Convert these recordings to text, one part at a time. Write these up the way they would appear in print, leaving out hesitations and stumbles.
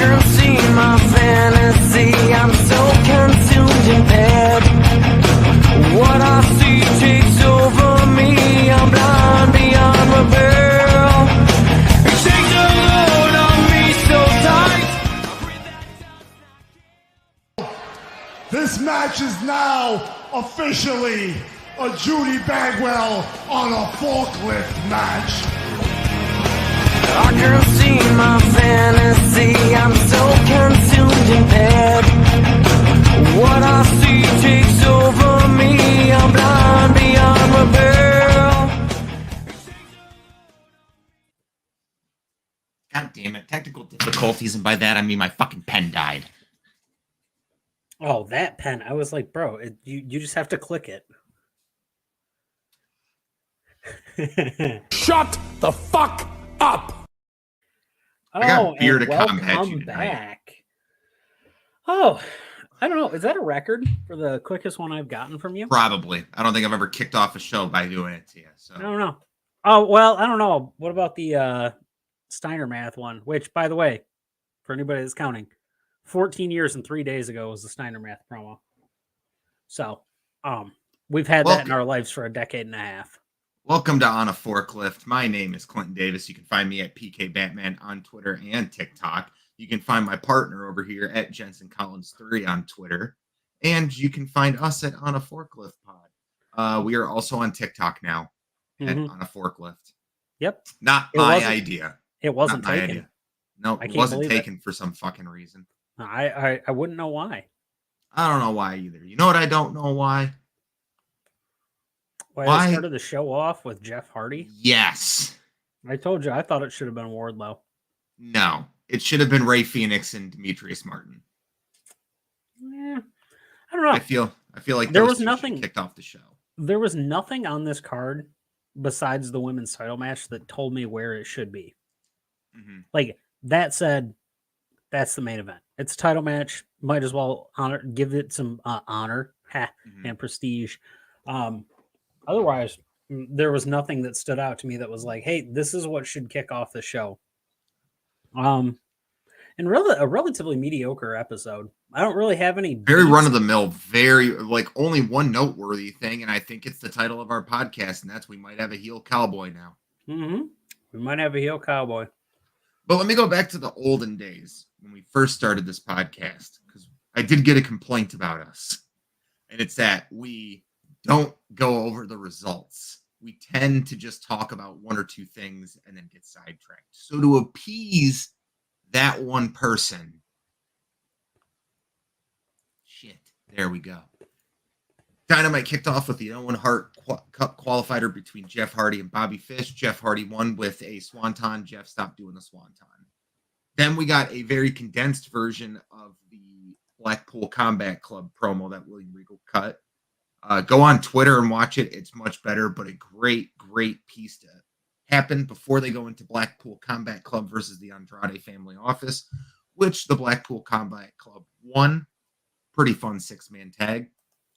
can see my fantasy. I'm so consumed in bed. What I see takes over me. I'm blind beyond repair. It takes a load on me so tight. This match is now officially a Judy Bagwell on a forklift match. I can see my fantasy. I'm so consumed in bed. What I see takes over me. I'm blind beyond repair. God damn it. Technical difficulties, and by that I mean my fucking pen died. Oh, that pen. I was like, bro, you just have to click it. Shut the fuck up! I got Oh, beer and to combat you welcome tonight. back. Oh, I don't know. Is that a record for the quickest one I've gotten from you? Probably. I don't think I've ever kicked off a show by doing it to you. So I don't know. Oh, well, I don't know. What about the Steiner Math one? Which, by the way, for anybody that's counting, 14 years and 3 days ago was the Steiner Math promo. So, we've had that in our lives for a decade and a half. Welcome to On a Forklift. My name is Clinton Davis. You can find me at PK Batman on Twitter and TikTok. You can find my partner over here at Jensen Collins 3 on Twitter. And you can find us at On a Forklift Pod. We are also on TikTok now at On a Forklift. Yep. Not my idea. It wasn't Not my taken. idea. No, it wasn't taken for some fucking reason. I wouldn't know why. I don't know why either. You know what I don't know why? Why I started the show off with Jeff Hardy? Yes. I told you, I thought it should have been Wardlow. No. It should have been Ray Phoenix and Demetrius Martin. Yeah. I don't know. I feel like there was nothing kicked off the show. There was nothing on this card besides the women's title match that told me where it should be. Mm-hmm. Like, that said, that's the main event. It's a title match. Might as well give it some honor and prestige. Otherwise, there was nothing that stood out to me that was like, hey, this is what should kick off the show. And really, a relatively mediocre episode. I don't really have any very run of the mill, very like only one noteworthy thing, and I think it's the title of our podcast, and that's we might have a heel cowboy now. Mm-hmm. We might have a heel cowboy. But let me go back to the olden days when we first started this podcast, because I did get a complaint about us, and it's that we don't go over the results. We tend to just talk about one or two things and then get sidetracked. So to appease that one person, there we go. Dynamite kicked off with the Owen Hart Cup qualifier between Jeff Hardy and Bobby Fish. Jeff Hardy won with a swanton. Jeff stopped doing the swanton. Then we got a very condensed version of the Blackpool Combat Club promo that William Regal cut. Go on Twitter and watch it. It's much better, but a great, great piece to happen before they go into Blackpool Combat Club versus the Andrade Family Office, which the Blackpool Combat Club won. Pretty fun six-man tag.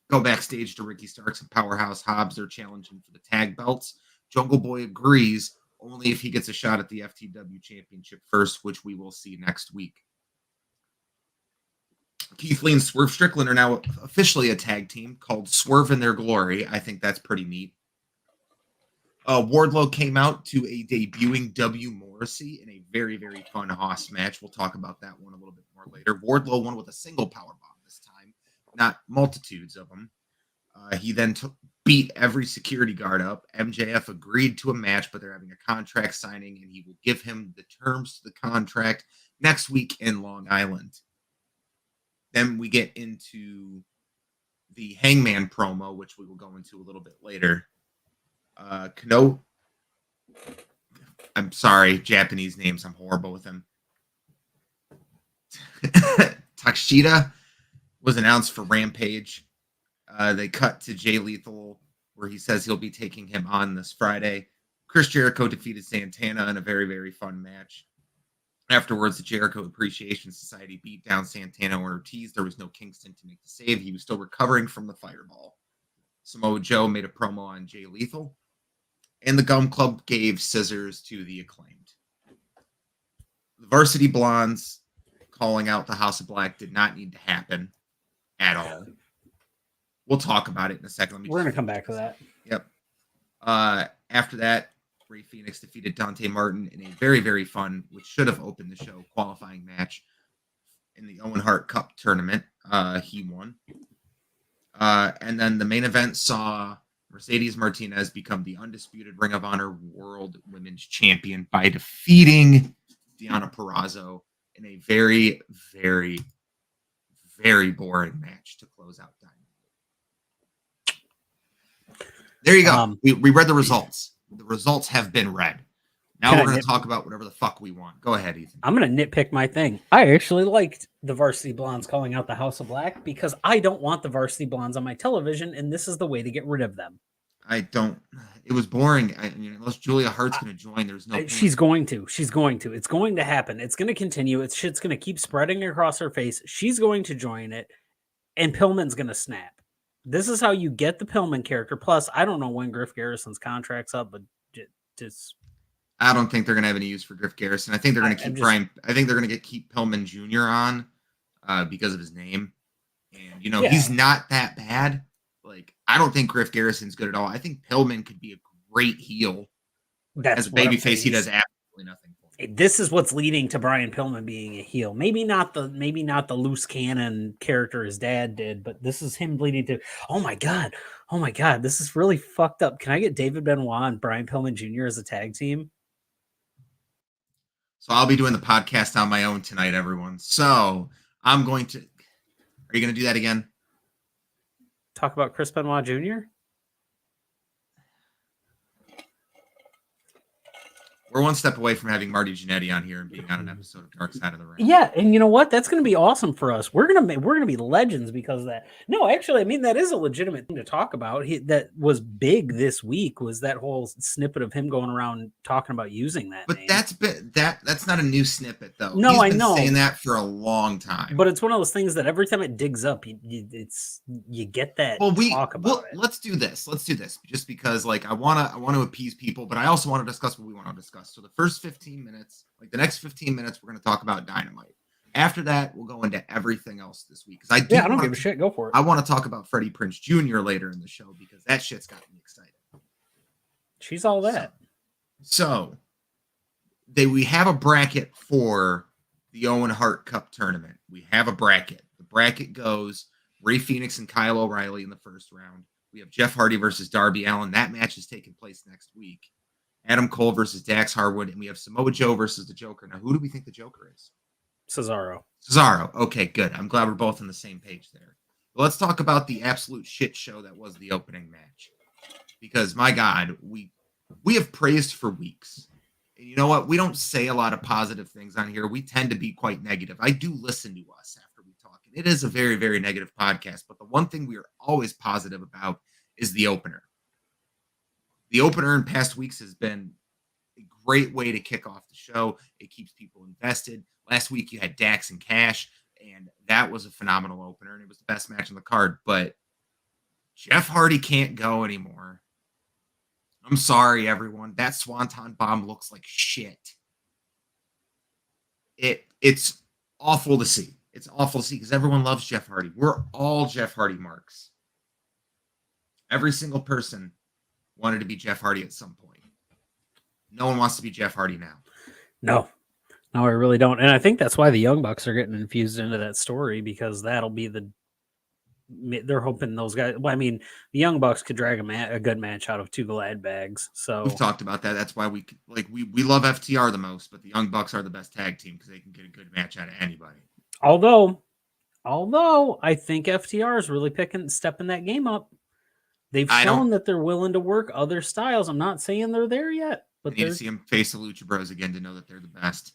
Go backstage to Ricky Starks and Powerhouse Hobbs. They're challenging for the tag belts. Jungle Boy agrees, only if he gets a shot at the FTW Championship first, which we will see next week. Keith Lee and Swerve Strickland are now officially a tag team called Swerve in Their Glory. I think that's pretty neat. Wardlow came out to a debuting W. Morrissey in a very, very fun Hoss match. We'll talk about that one a little bit more later. Wardlow won with a single powerbomb this time, not multitudes of them. He then beat every security guard up. MJF agreed to a match, but they're having a contract signing, and he will give him the terms to the contract next week in Long Island. Then we get into the Hangman promo, which we will go into a little bit later. Kano, I'm sorry, Japanese names. I'm horrible with them. Takeshita was announced for Rampage. They cut to Jay Lethal, where he says he'll be taking him on this Friday. Chris Jericho defeated Santana in a very, very fun match. Afterwards, the Jericho Appreciation Society beat down Santana and Ortiz. There was no Kingston to make the save. He was still recovering from the fireball. Samoa Joe made a promo on Jay Lethal. And the Gum Club gave scissors to the Acclaimed. The Varsity Blondes calling out the House of Black did not need to happen at all. We'll talk about it in a second. We're going to come back to that. Yep. After that, Ray Phoenix defeated Dante Martin in a very, very fun, which should have opened the show, qualifying match in the Owen Hart Cup tournament. He won. And then the main event saw Mercedes Martinez become the undisputed Ring of Honor World Women's Champion by defeating Deonna Purrazzo in a very, very, very boring match to close out Dynamite. There you go. We read the results. The results have been read. Now we're going to talk about whatever the fuck we want. Go ahead, Ethan. I'm going to nitpick my thing. I actually liked the Varsity Blondes calling out the House of Black because I don't want the Varsity Blondes on my television, and this is the way to get rid of them. I don't. It was boring. I mean, unless Julia Hart's going to join, there's no. She's going to. She's going to. It's going to happen. It's going to continue. It's shit's going to keep spreading across her face. She's going to join it, and Pillman's going to snap. This is how you get the Pillman character. Plus, I don't know when Griff Garrison's contract's up, but just. I don't think they're going to have any use for Griff Garrison. I think they're going to keep Brian. I think they're going to keep Pillman Jr. on because of his name, and he's not that bad. Like, I don't think Griff Garrison's good at all. I think Pillman could be a great heel. As a babyface, he does absolutely nothing for me. This is what's leading to Brian Pillman being a heel. Maybe not the loose cannon character his dad did, but this is him leading to. Oh my god, this is really fucked up. Can I get David Benoit and Brian Pillman Jr. as a tag team? So I'll be doing the podcast on my own tonight, everyone. So I'm going to. Are you going to do that again? Talk about Chris Benoit Jr.? We're one step away from having Marty Jannetty on here and being on an episode of Dark Side of the Ring. Yeah, and you know what? That's going to be awesome for us. We're gonna be legends because of that. No, actually, I mean that is a legitimate thing to talk about. That was big this week. Was that whole snippet of him going around talking about using that? But name. that's not a new snippet though. No, He's been I know saying that for a long time. But it's one of those things that every time it digs up, you get that. Talk about it. Let's do this. Just because, like, I want to appease people, but I also want to discuss what we want to discuss. So the first 15 minutes, like the next 15 minutes, we're going to talk about Dynamite. After that, we'll go into everything else this week. Because I don't give a shit. Go for it. I want to talk about Freddie Prinze Jr. later in the show because that shit's got me excited. She's all that. So we have a bracket for the Owen Hart Cup tournament. We have a bracket. The bracket goes Ray Phoenix and Kyle O'Reilly in the first round. We have Jeff Hardy versus Darby Allin. That match is taking place next week. Adam Cole versus Dax Harwood, and we have Samoa Joe versus the Joker. Now, who do we think the Joker is? Cesaro. Okay, good. I'm glad we're both on the same page there. But let's talk about the absolute shit show that was the opening match. Because, my God, we have praised for weeks. And you know what? We don't say a lot of positive things on here. We tend to be quite negative. I do listen to us after we talk. And it is a very, very negative podcast. But the one thing we are always positive about is the opener. The opener in past weeks has been a great way to kick off the show. It keeps people invested. Last week you had Dax and Cash, and that was a phenomenal opener, and it was the best match on the card. But Jeff Hardy can't go anymore. I'm sorry, everyone. That Swanton bomb looks like shit. It's awful to see. It's awful to see because everyone loves Jeff Hardy. We're all Jeff Hardy marks. Every single person wanted to be Jeff Hardy at some point. No one wants to be Jeff Hardy now. No, I really don't. And I think that's why the Young Bucks are getting infused into that story because that'll be they're hoping those guys. Well, I mean, the Young Bucks could drag a good match out of two glad bags. So we've talked about that. That's why we love FTR the most, but the Young Bucks are the best tag team because they can get a good match out of anybody. Although I think FTR is really stepping that game up. They've shown that they're willing to work other styles. I'm not saying they're there yet, but I need to see them face the Lucha Bros again to know that they're the best.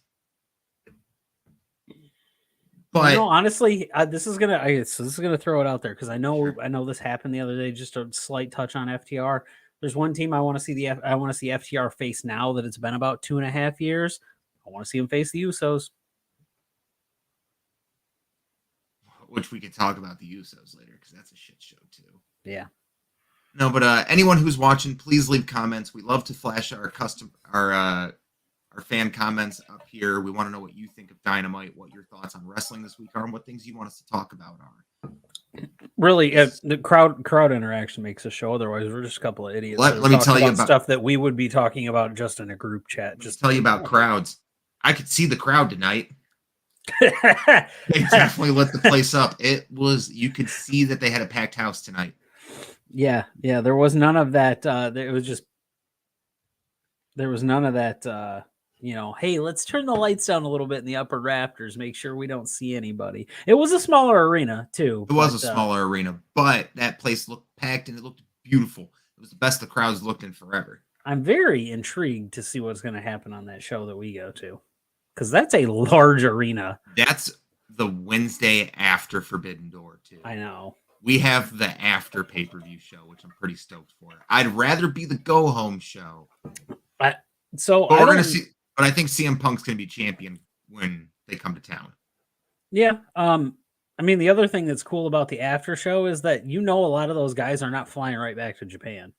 But honestly, this is gonna throw it out there because I know this happened the other day. Just a slight touch on FTR. There's one team I want to see FTR face now that it's been about 2.5 years. I want to see them face the Usos. Which we can talk about the Usos later because that's a shit show too. Yeah. No, but anyone who's watching, please leave comments. We love to flash our fan comments up here. We want to know what you think of Dynamite, what your thoughts on wrestling this week are, and what things you want us to talk about are. Really, the crowd interaction makes a show. Otherwise, we're just a couple of idiots. Let me tell you about stuff that we would be talking about just in a group chat. Just tell you about crowds. I could see the crowd tonight. They definitely lit the place up. You could see that they had a packed house tonight. Yeah. There was none of that. There was none of that. Hey, let's turn the lights down a little bit in the upper rafters, make sure we don't see anybody. It was a smaller arena too. It was a smaller arena, but that place looked packed and it looked beautiful. It was the best the crowds looked in forever. I'm very intrigued to see what's going to happen on that show that we go to, because that's a large arena. That's the Wednesday after Forbidden Door too. I know. We have the after pay-per-view show, which I'm pretty stoked for. I'd rather be the go-home show. But we're going to see. But I think CM Punk's going to be champion when they come to town. Yeah. I mean, the other thing that's cool about the after show is that a lot of those guys are not flying right back to Japan.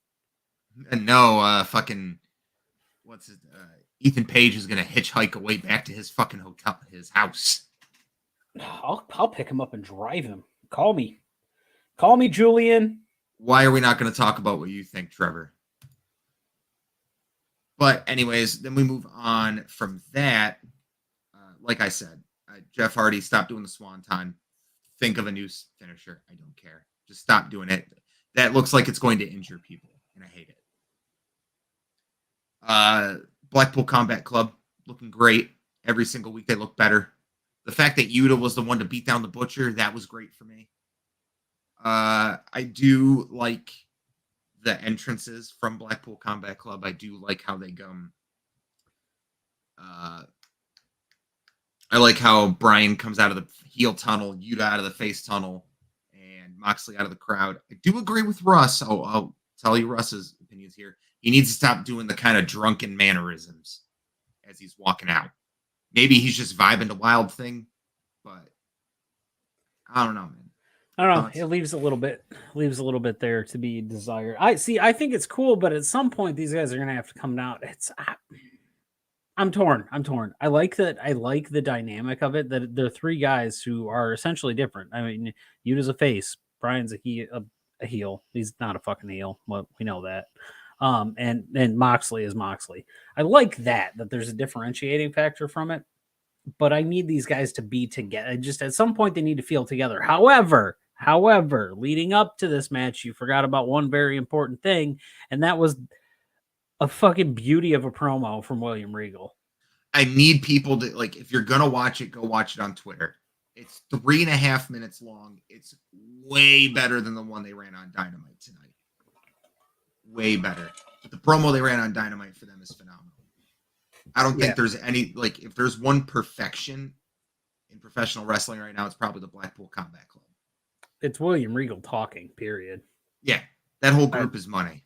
And no, Ethan Page is going to hitchhike away back to his fucking hotel, his house. I'll pick him up and drive him. Call me, Julian. Why are we not going to talk about what you think, Trevor? But anyways, then we move on from that. Like I said, Jeff Hardy, stop doing the Swanton. Think of a new finisher. I don't care. Just stop doing it. That looks like it's going to injure people, and I hate it. Blackpool Combat Club, looking great. Every single week they look better. The fact that Yuta was the one to beat down the Butcher, that was great for me. I do like the entrances from Blackpool Combat Club. I do like how they go. I like how Bryan comes out of the heel tunnel, Yuta out of the face tunnel, and Moxley out of the crowd. I do agree with Russ. I'll tell you Russ's opinions here. He needs to stop doing the kind of drunken mannerisms as he's walking out. Maybe he's just vibing to Wild Thing, but I don't know, man. I don't know. It leaves a little bit there to be desired. I think it's cool, but at some point these guys are going to have to come out. I'm torn. I like that. I like the dynamic of it, that there are three guys who are essentially different. I mean, Yuta's a face, Bryan's a heel. He's not a fucking heel. Well, we know that. And Moxley is Moxley. I like that there's a differentiating factor from it, but I need these guys to be together. Just at some point they need to feel together. However, leading up to this match, you forgot about one very important thing, and that was a fucking beauty of a promo from William Regal. I need people to, like, if you're going to watch it, go watch it on Twitter. It's 3.5 minutes long. It's way better than the one they ran on Dynamite tonight. Way better. But the promo they ran on Dynamite for them is phenomenal. I don't think there's any, like, if there's one perfection in professional wrestling right now, it's probably the Blackpool Combat Club. It's William Regal talking, period. Yeah, that whole group is money.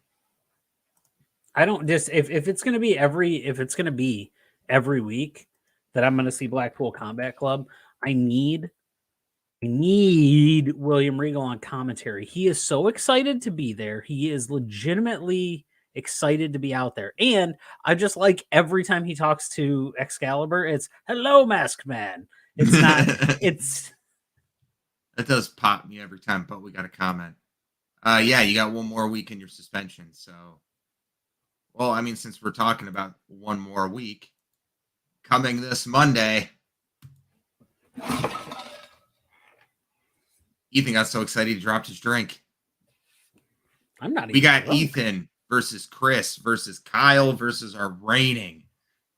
I don't just if it's going to be every week that I'm going to see Blackpool Combat Club, I need William Regal on commentary. He is so excited to be there. He is legitimately excited to be out there. And I just like every time he talks to Excalibur, it's hello, Masked Man. It's not, it's. That does pop me every time, but we got a comment. Yeah, you got one more week in your suspension. So, well, I mean, since we're talking about one more week, coming this Monday, Ethan got so excited he dropped his drink. I'm not even We got drunk. Ethan versus Chris versus Kyle versus our reigning,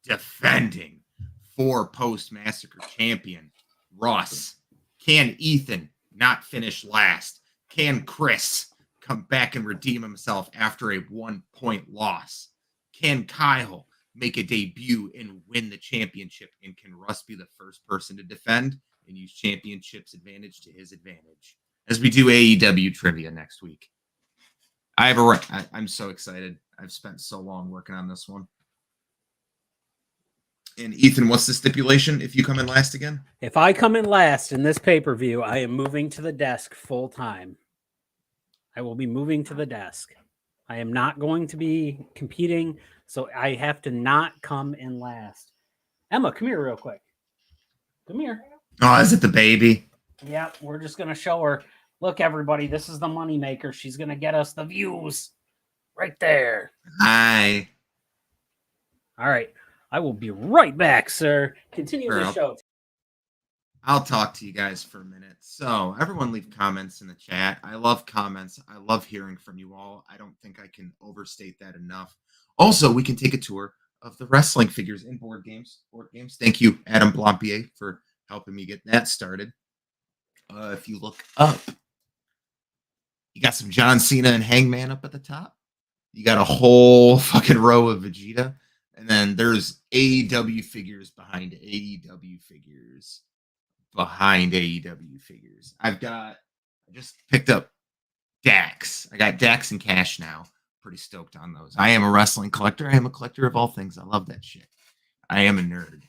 defending 4-post massacre champion, Ross. Can Ethan not finish last? Can Chris come back and redeem himself after a 1-point loss? Can Kyle make a debut and win the championship? And can Russ be the first person to defend and use championship's advantage to his advantage? As we do AEW trivia next week. I'm so excited. I've spent so long working on this one. And Ethan, what's the stipulation if you come in last again? If I come in last in this pay-per-view, I am moving to the desk full time. I will be moving to the desk. I am not going to be competing, so I have to not come in last. Emma, come here real quick. Come here. Oh, is it the baby? Yeah, we're just gonna show her. Look, everybody, this is the money maker. She's gonna get us the views right there. Hi. All right, I will be right back, sir. Continue Sure, the show. I'll talk to you guys for a minute. So, everyone leave comments in the chat. I love comments. I love hearing from you all. I don't think I can overstate that enough. Also, we can take a tour of the wrestling figures in board games. Thank you, Adam Blampier, for helping me get that started. If you look up, you got some John Cena and Hangman up at the top. You got a whole fucking row of Vegeta. And then there's AEW figures behind AEW figures. I just picked up Dax. I got Dax and Cash now. Pretty stoked on those. I am a wrestling collector. I am a collector of all things. I love that shit. I am a nerd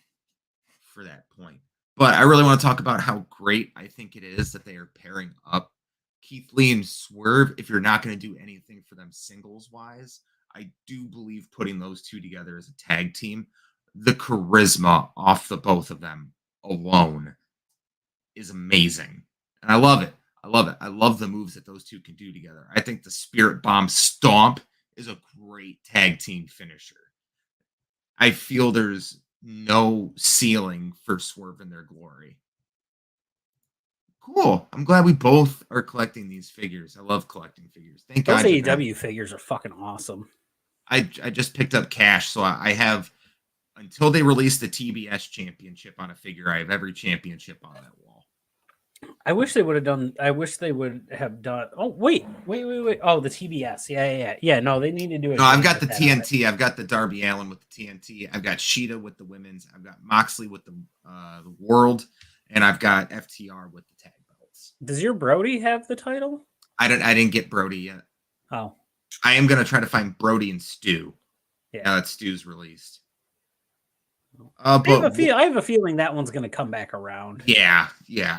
for that point. But I really want to talk about how great I think it is that they are pairing up Keith Lee and Swerve. If you're not going to do anything for them singles wise, I do believe putting those two together as a tag team, the charisma off the both of them alone is amazing. And I love it. I love the moves that those two can do together. I think the Spirit Bomb Stomp is a great tag team finisher. I feel there's no ceiling for Swerve in their glory. Cool. I'm glad we both are collecting these figures. I love collecting figures. Thank Those God. AEW figures are fucking awesome. I just picked up Cash, so I have until they release the TBS championship on a figure. I have every championship on that wall. I wish they would have done. Oh, wait. Oh, the TBS. Yeah. No, they need to do it. No, I've got the TNT. I've got the Darby Allin with the TNT. I've got Sheeta with the women's. I've got Moxley with the World, and I've got FTR with the tag belts. Does your Brody have the title? I didn't get Brody yet. Oh, I am gonna try to find Brody and Stu. yeah. Now that Stu's released. I have a feeling that one's going to come back around. Yeah,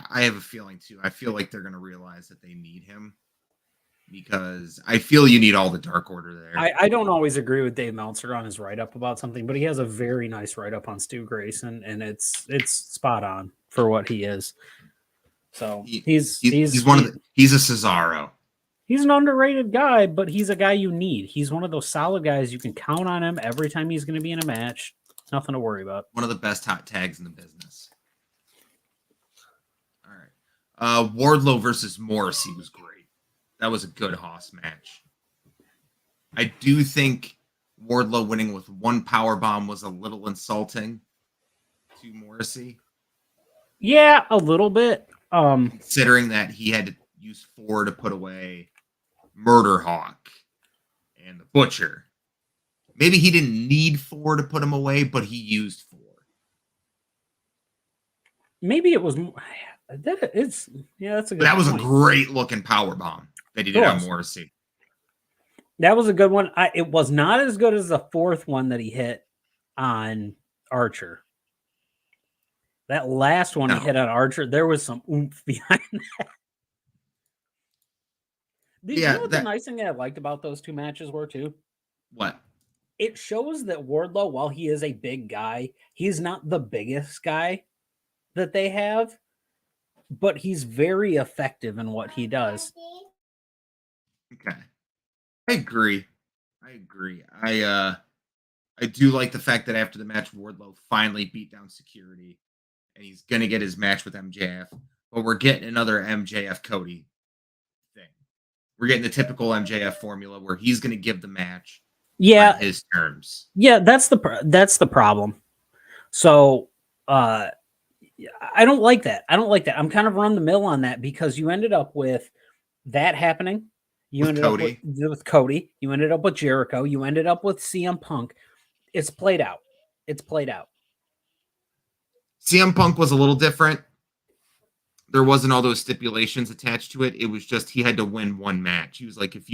I have a feeling too. I feel like they're going to realize that they need him because I feel you need all the Dark Order there. I don't always agree with Dave Meltzer on his write-up about something, but he has a very nice write-up on Stu Grayson, and it's spot on for what he is. So he's a Cesaro. He's an underrated guy, but he's a guy you need. He's one of those solid guys. You can count on him every time he's going to be in a match. Nothing to worry about. One of the best hot tags in the business. All right. Wardlow versus Morrissey was great. That was a good Hoss match. I do think Wardlow winning with one power bomb was a little insulting to Morrissey. Yeah, a little bit. Considering that he had to use 4 to put away Murder Hawk and the Butcher. Maybe he didn't need 4 to put him away, but he used 4. Maybe it was. That's a good. That was point. a great looking power bomb that he did on Morrissey. That was a good one. It was not as good as the 4th one that he hit on Archer. That last one he hit on Archer, there was some oomph behind that. You know what the nice thing that I liked about those two matches were too? What? It shows that Wardlow, while he is a big guy, he's not the biggest guy that they have, but he's very effective in what he does. Okay. I agree. I do like the fact that after the match, Wardlow finally beat down security, and he's going to get his match with MJF, but we're getting another MJF Cody thing. We're getting the typical MJF formula where he's going to give the match. Yeah, on his terms. Yeah, that's the problem. So, I don't like that. I'm kind of run the mill on that because you ended up with that happening. You ended up with Cody. You ended up with Jericho. You ended up with CM Punk. It's played out. CM Punk was a little different. There wasn't all those stipulations attached to it. It was just he had to win one match. He was like, if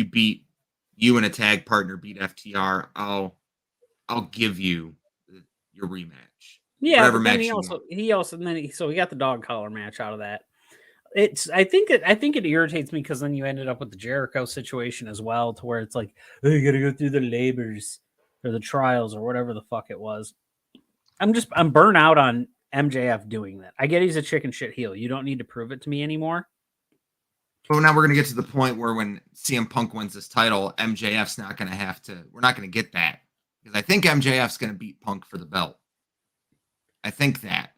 you and a tag partner beat FTR, I'll give you your rematch. Yeah, whatever match. He got the dog collar match out of that. I think it irritates me because then you ended up with the Jericho situation as well, to where it's like, oh, you got to go through the labors or the trials or whatever the fuck it was. I'm burnt out on MJF doing that. I get he's a chicken shit heel. You don't need to prove it to me anymore. But now we're going to get to the point where when CM Punk wins this title, MJF's not going to have to. We're not going to get that because I think MJF's going to beat Punk for the belt. I think that.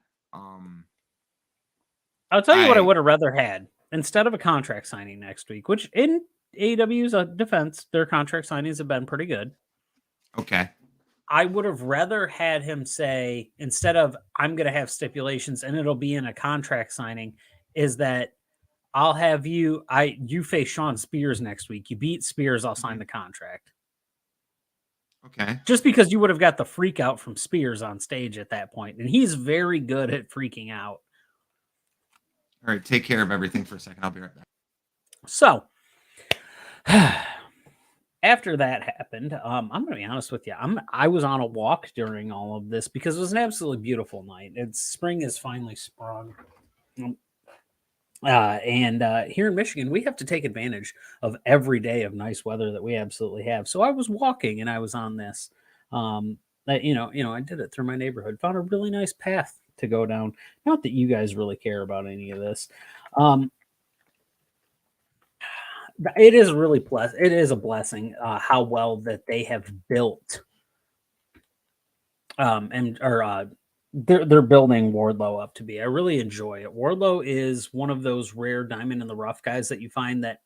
I'll tell you what I would have rather had instead of a contract signing next week, which in AEW's defense, their contract signings have been pretty good. Okay. I would have rather had him say, instead of I'm going to have stipulations and it'll be in a contract signing, is that I'll have you face Sean Spears next week. You beat Spears, I'll sign the contract. Okay. Just because you would have got the freak out from Spears on stage at that point. And he's very good at freaking out. All right, take care of everything for a second. I'll be right back. So, after that happened, I'm going to be honest with you. I was on a walk during all of this because it was an absolutely beautiful night. Spring has finally sprung. And here in Michigan, we have to take advantage of every day of nice weather that we absolutely have. So I was walking and I was on this. I did it through my neighborhood. Found a really nice path to go down. Not that you guys really care about any of this. It is really it is a blessing how well that they have built. They're building Wardlow up to be. I really enjoy it. Wardlow is one of those rare diamond in the rough guys that you find that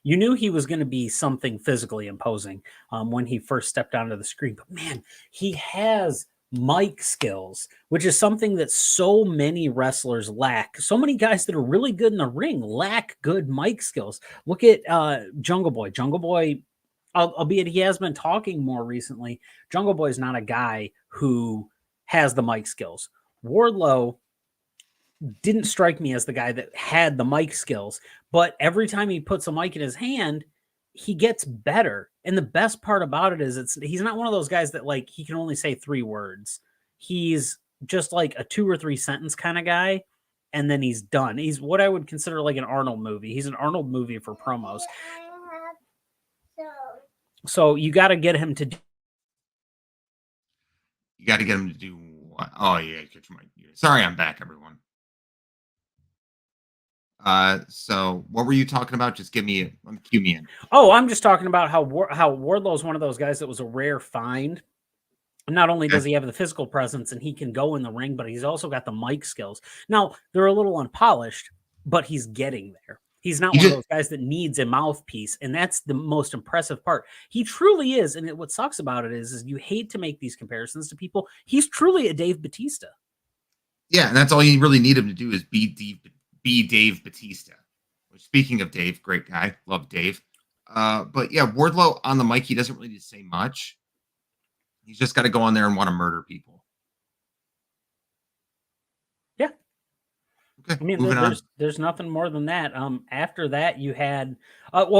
you knew he was going to be something physically imposing when he first stepped onto the screen. But man, he has mic skills, which is something that so many wrestlers lack. So many guys that are really good in the ring lack good mic skills. Look at Jungle Boy. Jungle Boy, albeit he has been talking more recently, Jungle Boy is not a guy who has the mic skills. Wardlow didn't strike me as the guy that had the mic skills, but every time he puts a mic in his hand, he gets better. And the best part about it is he's not one of those guys that like he can only say 3 words. He's just like a 2 or 3 sentence kind of guy, and then he's done. He's what I would consider like an Arnold movie. He's an Arnold movie for promos. So you got to get him to do. You got to get him to do what? Oh yeah, get your mic. Sorry, I'm back, everyone. So what were you talking about? Just cue me in. Oh, I'm just talking about how Wardlow is one of those guys that was a rare find. Not only does he have the physical presence and he can go in the ring, but he's also got the mic skills. Now, they're a little unpolished, but he's getting there. He's not one of those guys that needs a mouthpiece, and that's the most impressive part. He truly is, and what sucks about it is you hate to make these comparisons to people. He's truly a Dave Bautista. Yeah, and that's all you really need him to do is be Dave Bautista. Which, speaking of Dave, great guy, love Dave. But yeah, Wardlow on the mic, he doesn't really need to say much. He's just got to go on there and want to murder people. Yeah. Okay, I mean, there's nothing more than that. After that, you had,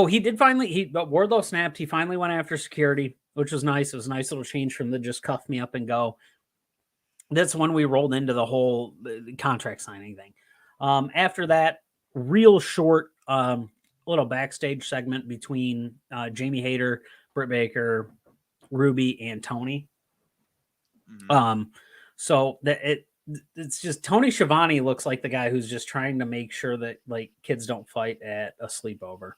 he did finally, Wardlow snapped. He finally went after security, which was nice. It was a nice little change from the just cuff me up and go. That's when we rolled into the whole contract signing thing. After that, real short little backstage segment between Jamie Hayter, Britt Baker, Ruby, and Tony. Mm-hmm. So that it's just Tony Schiavone looks like the guy who's just trying to make sure that like kids don't fight at a sleepover.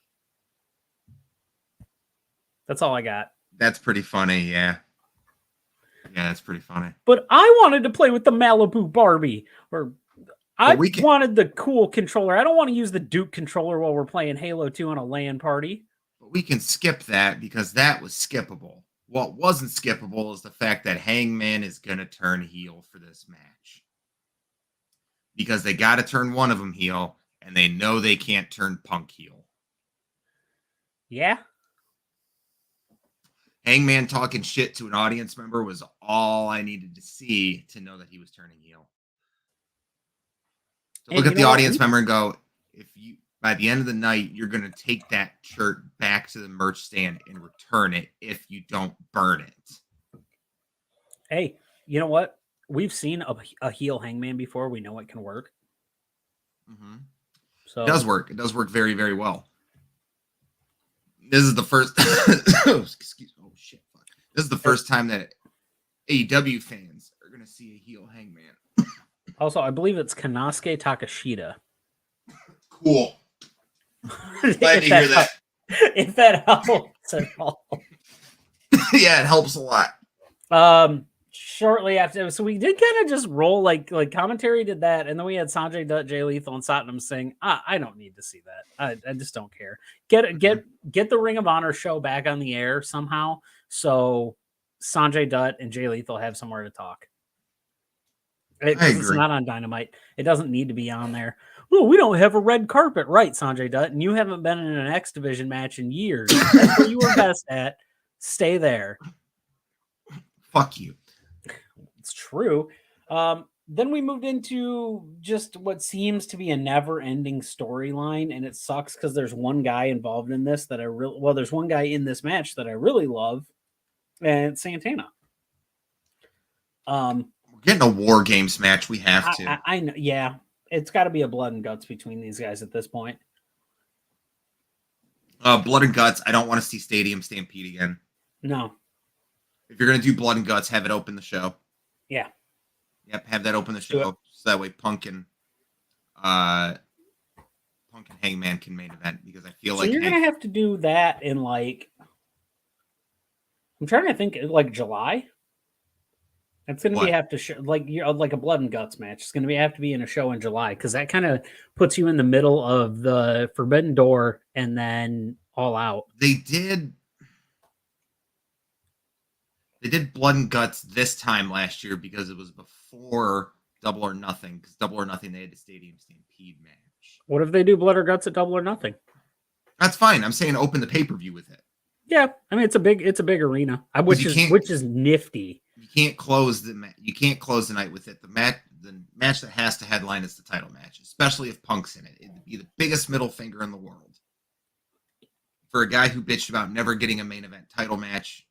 That's all I got. That's pretty funny, yeah. Yeah, that's pretty funny. But I wanted to play with the Malibu Barbie, or I wanted the cool controller. I don't want to use the Duke controller while we're playing Halo 2 on a LAN party. But we can skip that because that was skippable. What wasn't skippable is the fact that Hangman is going to turn heel for this match. Because they got to turn one of them heel, and they know they can't turn Punk heel. Yeah. Hangman talking shit to an audience member was all I needed to see to know that he was turning heel. So look at the audience member and go, if you, by the end of the night, you're going to take that shirt back to the merch stand and return it if you don't burn it. Hey, you know what? We've seen a heel Hangman before. We know it can work. Mm-hmm. So it does work. It does work very, very well. This is the first. Excuse me. Oh shit! Fuck. This is the first time that AEW fans are going to see a heel Hangman. Also, I believe it's Kanosuke Takashita. Cool. Glad to hear that. If that helps at all. Yeah, it helps a lot. Shortly after, so we did kind of just roll like commentary did that, and then we had Sanjay Dutt, Jay Lethal, and Satnam saying, "I don't need to see that. I just don't care. Get the Ring of Honor show back on the air somehow, so Sanjay Dutt and Jay Lethal have somewhere to talk. It's not on Dynamite. It doesn't need to be on there. Oh, we don't have a red carpet, right, Sanjay Dutt? And you haven't been in an X Division match in years. That's what you were best at. Stay there. Fuck you." It's true. Then we moved into just what seems to be a never-ending storyline, and it sucks because there's one guy involved in this that there's one guy in this match that I really love, and it's Santana. We're getting a War Games match. We have to. I know. Yeah, it's got to be a blood and guts between these guys at this point. Blood and guts. I don't want to see Stadium Stampede again. No. If you're gonna do blood and guts, have it open the show. Yeah. Yep, have that open the show so that way Punk and Hangman can main event, because I feel like you're gonna have to do that in like, I'm trying to think, like July. It's gonna be have to show like a blood and guts match. It's gonna have to be in a show in July, because that kind of puts you in the middle of the Forbidden Door and then All Out. They did blood and guts this time last year because it was before Double or Nothing. Because Double or Nothing, they had the Stadium Stampede match. What if they do blood or guts at Double or Nothing? That's fine. I'm saying open the pay-per-view with it. Yeah, I mean it's a big arena, which is nifty. You can't close the night with it. The match that has to headline is the title match, especially if Punk's in it. It'd be the biggest middle finger in the world for a guy who bitched about never getting a main event title match.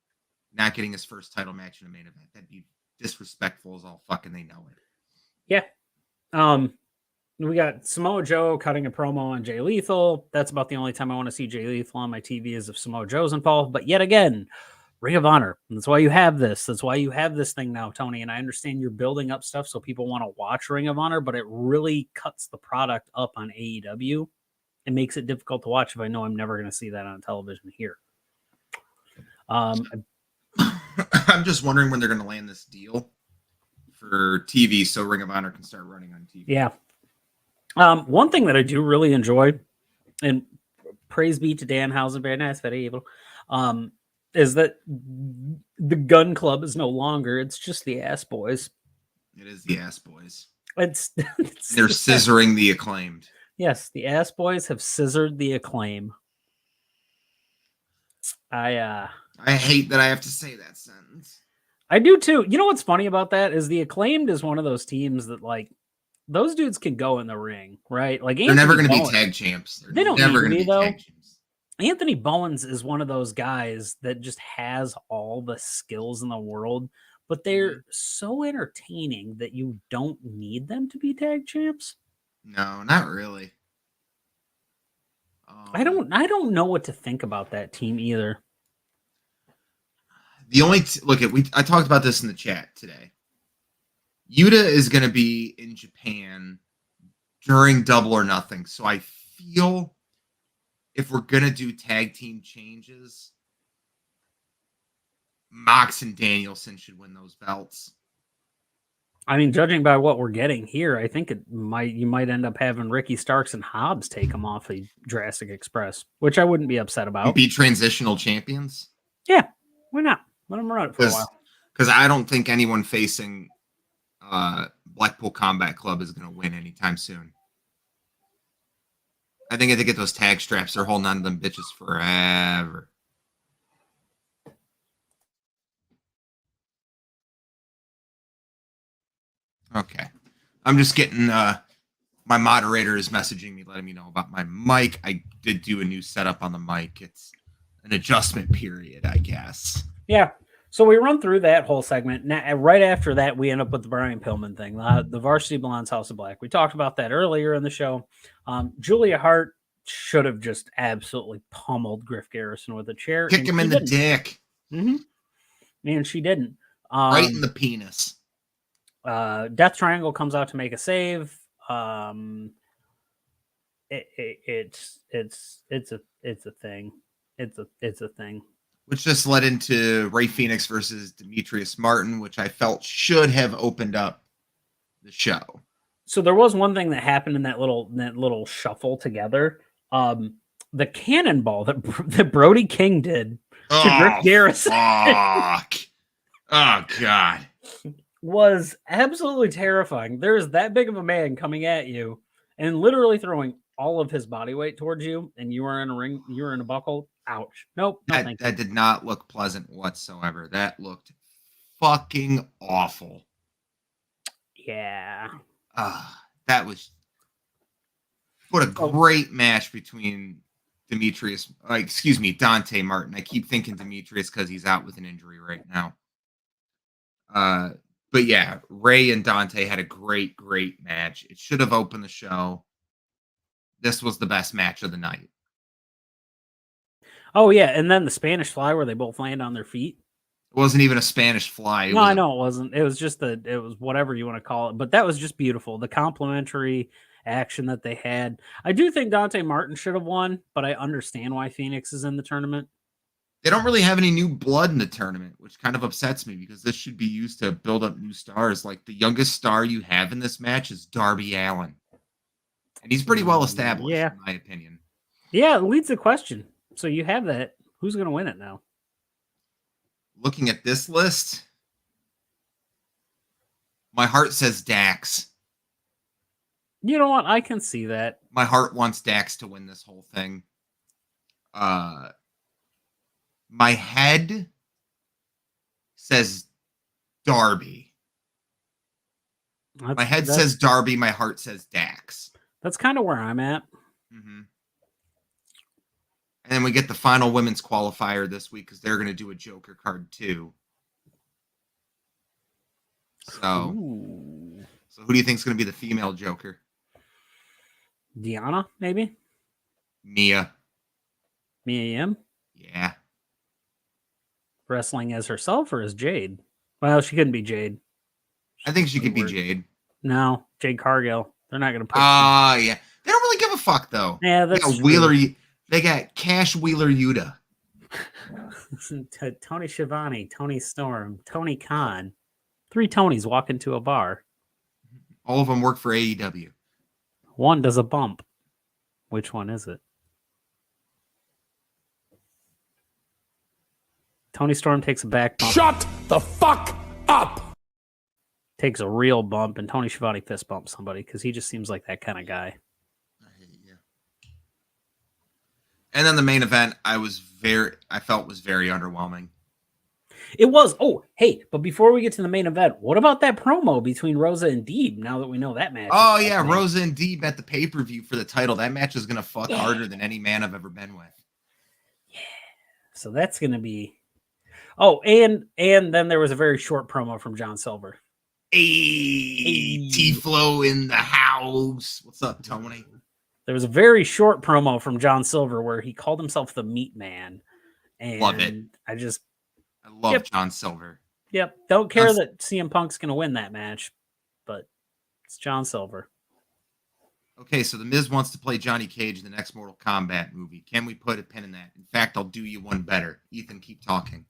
Not getting his first title match in a main event. That'd be disrespectful as all fucking they know it. Yeah. We got Samoa Joe cutting a promo on Jay Lethal. That's about the only time I want to see Jay Lethal on my TV is if Samoa Joe's involved. But yet again, Ring of Honor. That's why you have this. That's why you have this thing now, Tony. And I understand you're building up stuff so people want to watch Ring of Honor, but it really cuts the product up on AEW. It makes it difficult to watch if I know I'm never going to see that on television here. I'm just wondering when they're going to land this deal for TV so Ring of Honor can start running on TV. Yeah. One thing that I do really enjoy, and praise be to Danhausen, very nice, very evil, is that the Gun Club is no longer, it's just the Ass Boys. It is the Ass Boys. It's They're scissoring the Acclaimed. Yes, the Ass Boys have scissored the Acclaim. I hate that I have to say that sentence. I do too. You know what's funny about that is the Acclaimed is one of those teams that, like, those dudes can go in the ring, right? Like, they're never going to be tag champs. They don't never going to be tag champs. Anthony Bowens is one of those guys that just has all the skills in the world, but they're so entertaining that you don't need them to be tag champs. No, not really. I don't know what to think about that team either. The only I talked about this in the chat today. Yuta is going to be in Japan during Double or Nothing, so I feel if we're going to do tag team changes, Mox and Danielson should win those belts. I mean, judging by what we're getting here, I think you might end up having Ricky Starks and Hobbs take them off of Jurassic Express, which I wouldn't be upset about. Be transitional champions? Yeah, why not? Let them run it for a while. Because I don't think anyone facing Blackpool Combat Club is going to win anytime soon. I think if they get those tag straps, they're holding on to them bitches forever. Okay. I'm just getting my moderator is messaging me, letting me know about my mic. I did do a new setup on the mic. It's an adjustment period, I guess. Yeah. So we run through that whole segment. Now, right after that, we end up with the Brian Pillman thing, the Varsity Blondes House of Black. We talked about that earlier in the show. Julia Hart should have just absolutely pummeled Griff Garrison with a chair. Kick him in the dick. Mm-hmm. And she didn't. Right in the penis. Death Triangle comes out to make a save. It's a thing. It's a thing. Which just led into Ray Phoenix versus Demetrius Martin, which I felt should have opened up the show. So there was one thing that happened in that little shuffle together. The cannonball that Brody King did to Griff Garrison. Fuck. Oh God. Was absolutely terrifying. There's that big of a man coming at you and literally throwing all of his body weight towards you, and you are in a ring, you are in a buckle. Ouch. Nope. That did not look pleasant whatsoever. That looked fucking awful. Yeah. That was what a great match between Dante Martin. I keep thinking Demetrius because he's out with an injury right now. But yeah, Ray and Dante had a great match. It should have opened the show. This was the best match of the night. Oh yeah, and then the Spanish Fly where they both land on their feet. It wasn't even a Spanish Fly. No, I know it wasn't. It was just it was whatever you want to call it. But that was just beautiful. The complimentary action that they had. I do think Dante Martin should have won, but I understand why Phoenix is in the tournament. They don't really have any new blood in the tournament, which kind of upsets me because this should be used to build up new stars. Like the youngest star you have in this match is Darby Allin. And he's pretty well established, in my opinion. Yeah, it leads the question. So you have that. Who's going to win it now? Looking at this list, my heart says Dax. You know what? I can see that. My heart wants Dax to win this whole thing. My head says Darby. My head says Darby. My heart says Dax. That's kind of where I'm at. Mm-hmm. And then we get the final women's qualifier this week because they're going to do a Joker card too. So who do you think is going to be the female Joker? Deanna, maybe? Mia Yim? Yeah. Wrestling as herself or as Jade? Well, she couldn't be Jade. I think she could be Jade. No, Jade Cargill. They're not going to put. Yeah. They don't really give a fuck though. Yeah, that's true. Wheeler. They got Cash Wheeler Yuta. Tony Schiavone, Tony Storm, Tony Khan. 3 Tonys walk into a bar. All of them work for AEW. One does a bump. Which one is it? Tony Storm takes a back bump. Shut the fuck up! Takes a real bump, and Tony Schiavone fist bumps somebody because he just seems like that kind of guy. And then the main event, I felt was very underwhelming. It was. Oh, hey, but before we get to the main event, what about that promo between Rosa and Deeb now that we know that match? Oh, yeah, Rosa and Deeb at the pay-per-view for the title. That match is going to fuck harder than any man I've ever been with. Yeah. So that's going to be... Oh, and then there was a very short promo from John Silver. Hey, T-Flow in the house. What's up, Tony? There was a very short promo from John Silver where he called himself the Meat Man. And love it. I love John Silver. Yep. Don't care that CM Punk's going to win that match, but it's John Silver. Okay, so The Miz wants to play Johnny Cage in the next Mortal Kombat movie. Can we put a pin in that? In fact, I'll do you one better. Ethan, keep talking.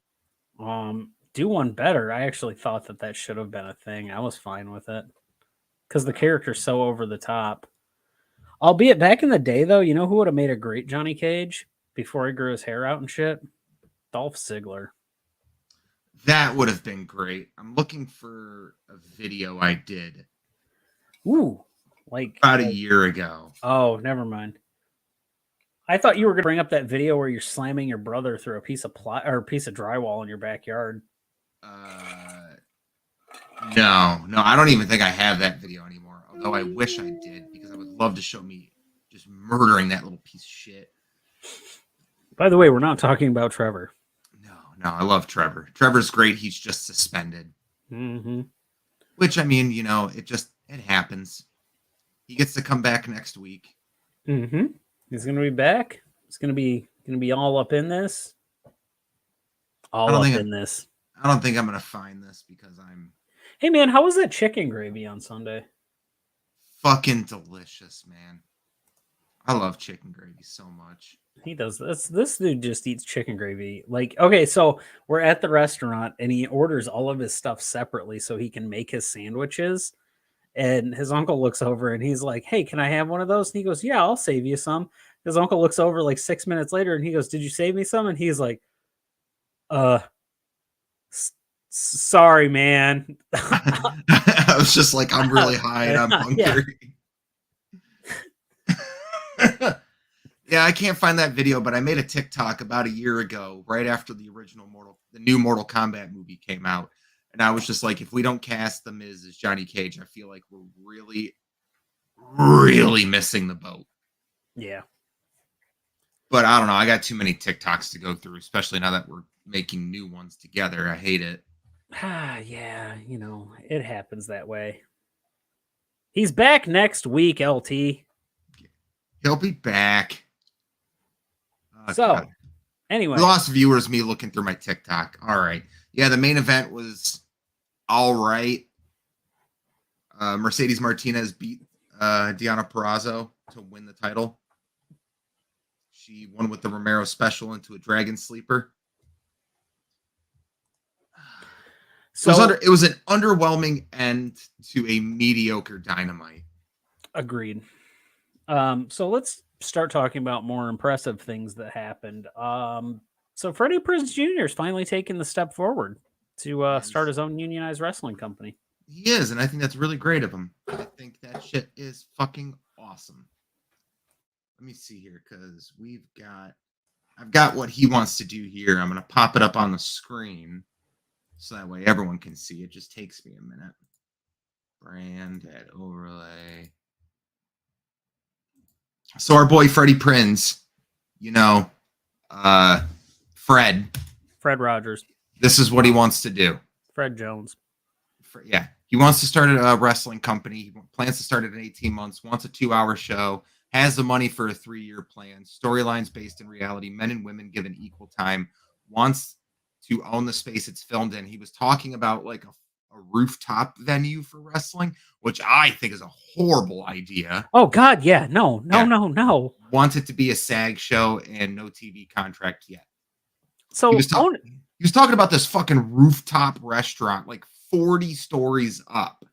Do one better. I actually thought that should have been a thing. I was fine with it because the character's so over the top. Albeit back in the day, though, you know who would have made a great Johnny Cage before he grew his hair out and shit? Dolph Ziggler. That would have been great. I'm looking for a video I did. Ooh, like about a year ago. Oh, never mind. I thought you were going to bring up that video where you're slamming your brother through a piece of drywall in your backyard. No, I don't even think I have that video anymore. Although I wish I did because I would love to show me just murdering that little piece of shit. By the way, we're not talking about Trevor. No, I love Trevor. Trevor's great. He's just suspended. Mm-hmm. Which, I mean, it happens. He gets to come back next week. Mm-hmm. He's going to be back. He's going to be all up in this. All up in this. I don't think I'm gonna find this because I'm Hey man, how was that chicken gravy on Sunday? fucking delicious, man. I love chicken gravy so much. He does this. This dude just eats chicken gravy. Like, okay, so we're at the restaurant and he orders all of his stuff separately so he can make his sandwiches. And his uncle looks over and he's like, "Hey, can I have one of those?" And he goes, "Yeah, I'll save you some." His uncle looks over like 6 minutes later and he goes, "Did you save me some?" And he's like, "Uh, sorry, man." I was just like, I'm really high and I'm hungry. Yeah, I can't find that video, but I made a TikTok about a year ago, right after the new Mortal Kombat movie came out. And I was just like, if we don't cast The Miz as Johnny Cage, I feel like we're really, really missing the boat. Yeah. But I don't know. I got too many TikToks to go through, especially now that we're making new ones together. I hate it. Yeah, you know, it happens that way. He's back next week, LT. He'll be back. So, God. anyway. We lost viewers, me looking through my TikTok. All right. Yeah, the main event was all right. Mercedes Martinez beat Deonna Purrazzo to win the title. She won with the Romero special into a Dragon Sleeper. So it was an underwhelming end to a mediocre Dynamite. Agreed. So let's start talking about more impressive things that happened. So Freddie Prinze Jr. is finally taking the step forward to start his own unionized wrestling company. He is, and I think that's really great of him. I think that shit is fucking awesome. Let me see here, because I've got what he wants to do here. I'm going to pop it up on the screen so that way everyone can see. It just takes me a minute. Brand, add overlay. So our boy Freddie Prinze, Fred Rogers. This is what he wants to do. Fred Jones. Yeah. He wants to start a wrestling company. He plans to start it in 18 months, wants a 2-hour show, has the money for a 3-year plan, storylines based in reality, men and women given equal time, wants to own the space it's filmed in. He was talking about like a rooftop venue for wrestling, which I think is a horrible idea. Oh God, yeah. No. Want it to be a SAG show and no TV contract yet. So he was talking about this fucking rooftop restaurant, like 40 stories up.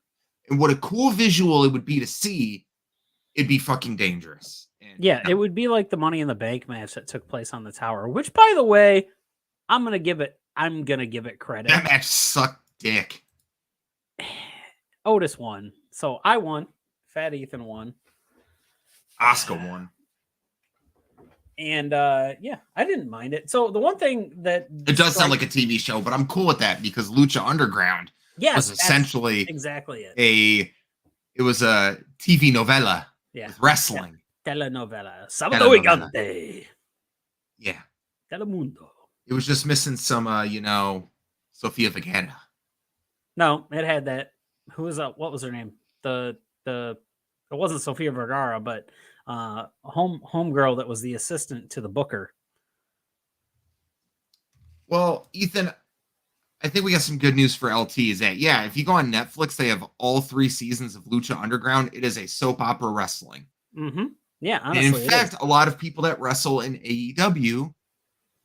And what a cool visual it would be to see. It'd be fucking dangerous. It would be like the Money in the Bank match that took place on the tower, which, by the way, I'm gonna give it credit. That match sucked dick. Otis won. So I won. Fat Ethan won. Oscar won. And I didn't mind it. So the one thing that it does sound like a TV show, but I'm cool with that because Lucha Underground was essentially exactly it was a TV novella with wrestling. Telenovela. Sábado Gigante. Yeah. Telemundo. It was just missing some Sofia Vergara. No, it had that. Who was that? What was her name? It wasn't Sofia Vergara, but homegirl that was the assistant to the booker. Well, Ethan, I think we got some good news for LT. Is that if you go on Netflix, they have all 3 seasons of Lucha Underground. It is a soap opera wrestling. Mm-hmm. Yeah, honestly, and in fact, a lot of people that wrestle in AEW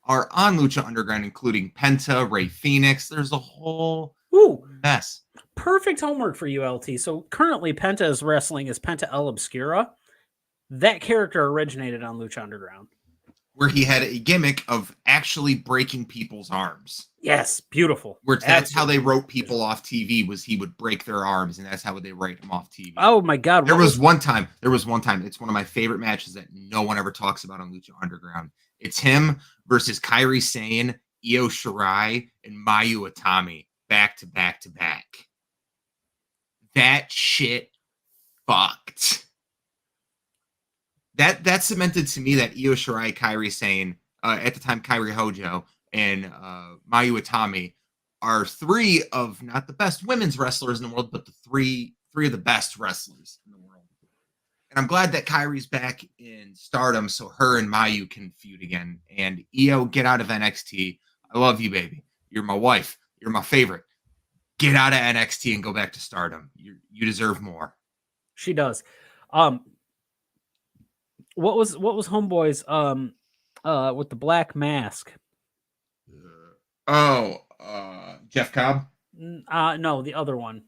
are on Lucha Underground, including Penta, Rey Fenix. There's a whole mess. Perfect homework for you, LT. So currently, Penta is wrestling as Penta El Obscura. That character originated on Lucha Underground, where he had a gimmick of actually breaking people's arms. Yes, beautiful. That's how they wrote people off TV, was he would break their arms, and that's how they write them off TV. Oh my God. There was one time, it's one of my favorite matches that no one ever talks about on Lucha Underground. It's him versus Kairi Sane, Io Shirai, and Mayu Itami back to back to back. That shit fucked. That cemented to me that Io Shirai, Kairi Sane, at the time Kairi Hojo, and Mayu Itami are 3 of not the best women's wrestlers in the world, but the three of the best wrestlers in the world. And I'm glad that Kairi's back in Stardom so her and Mayu can feud again. And Io, get out of NXT. I love you, baby. You're my wife. You're my favorite. Get out of NXT and go back to Stardom. You deserve more. She does. What was Homeboy's with the black mask? Jeff Cobb? No, the other one.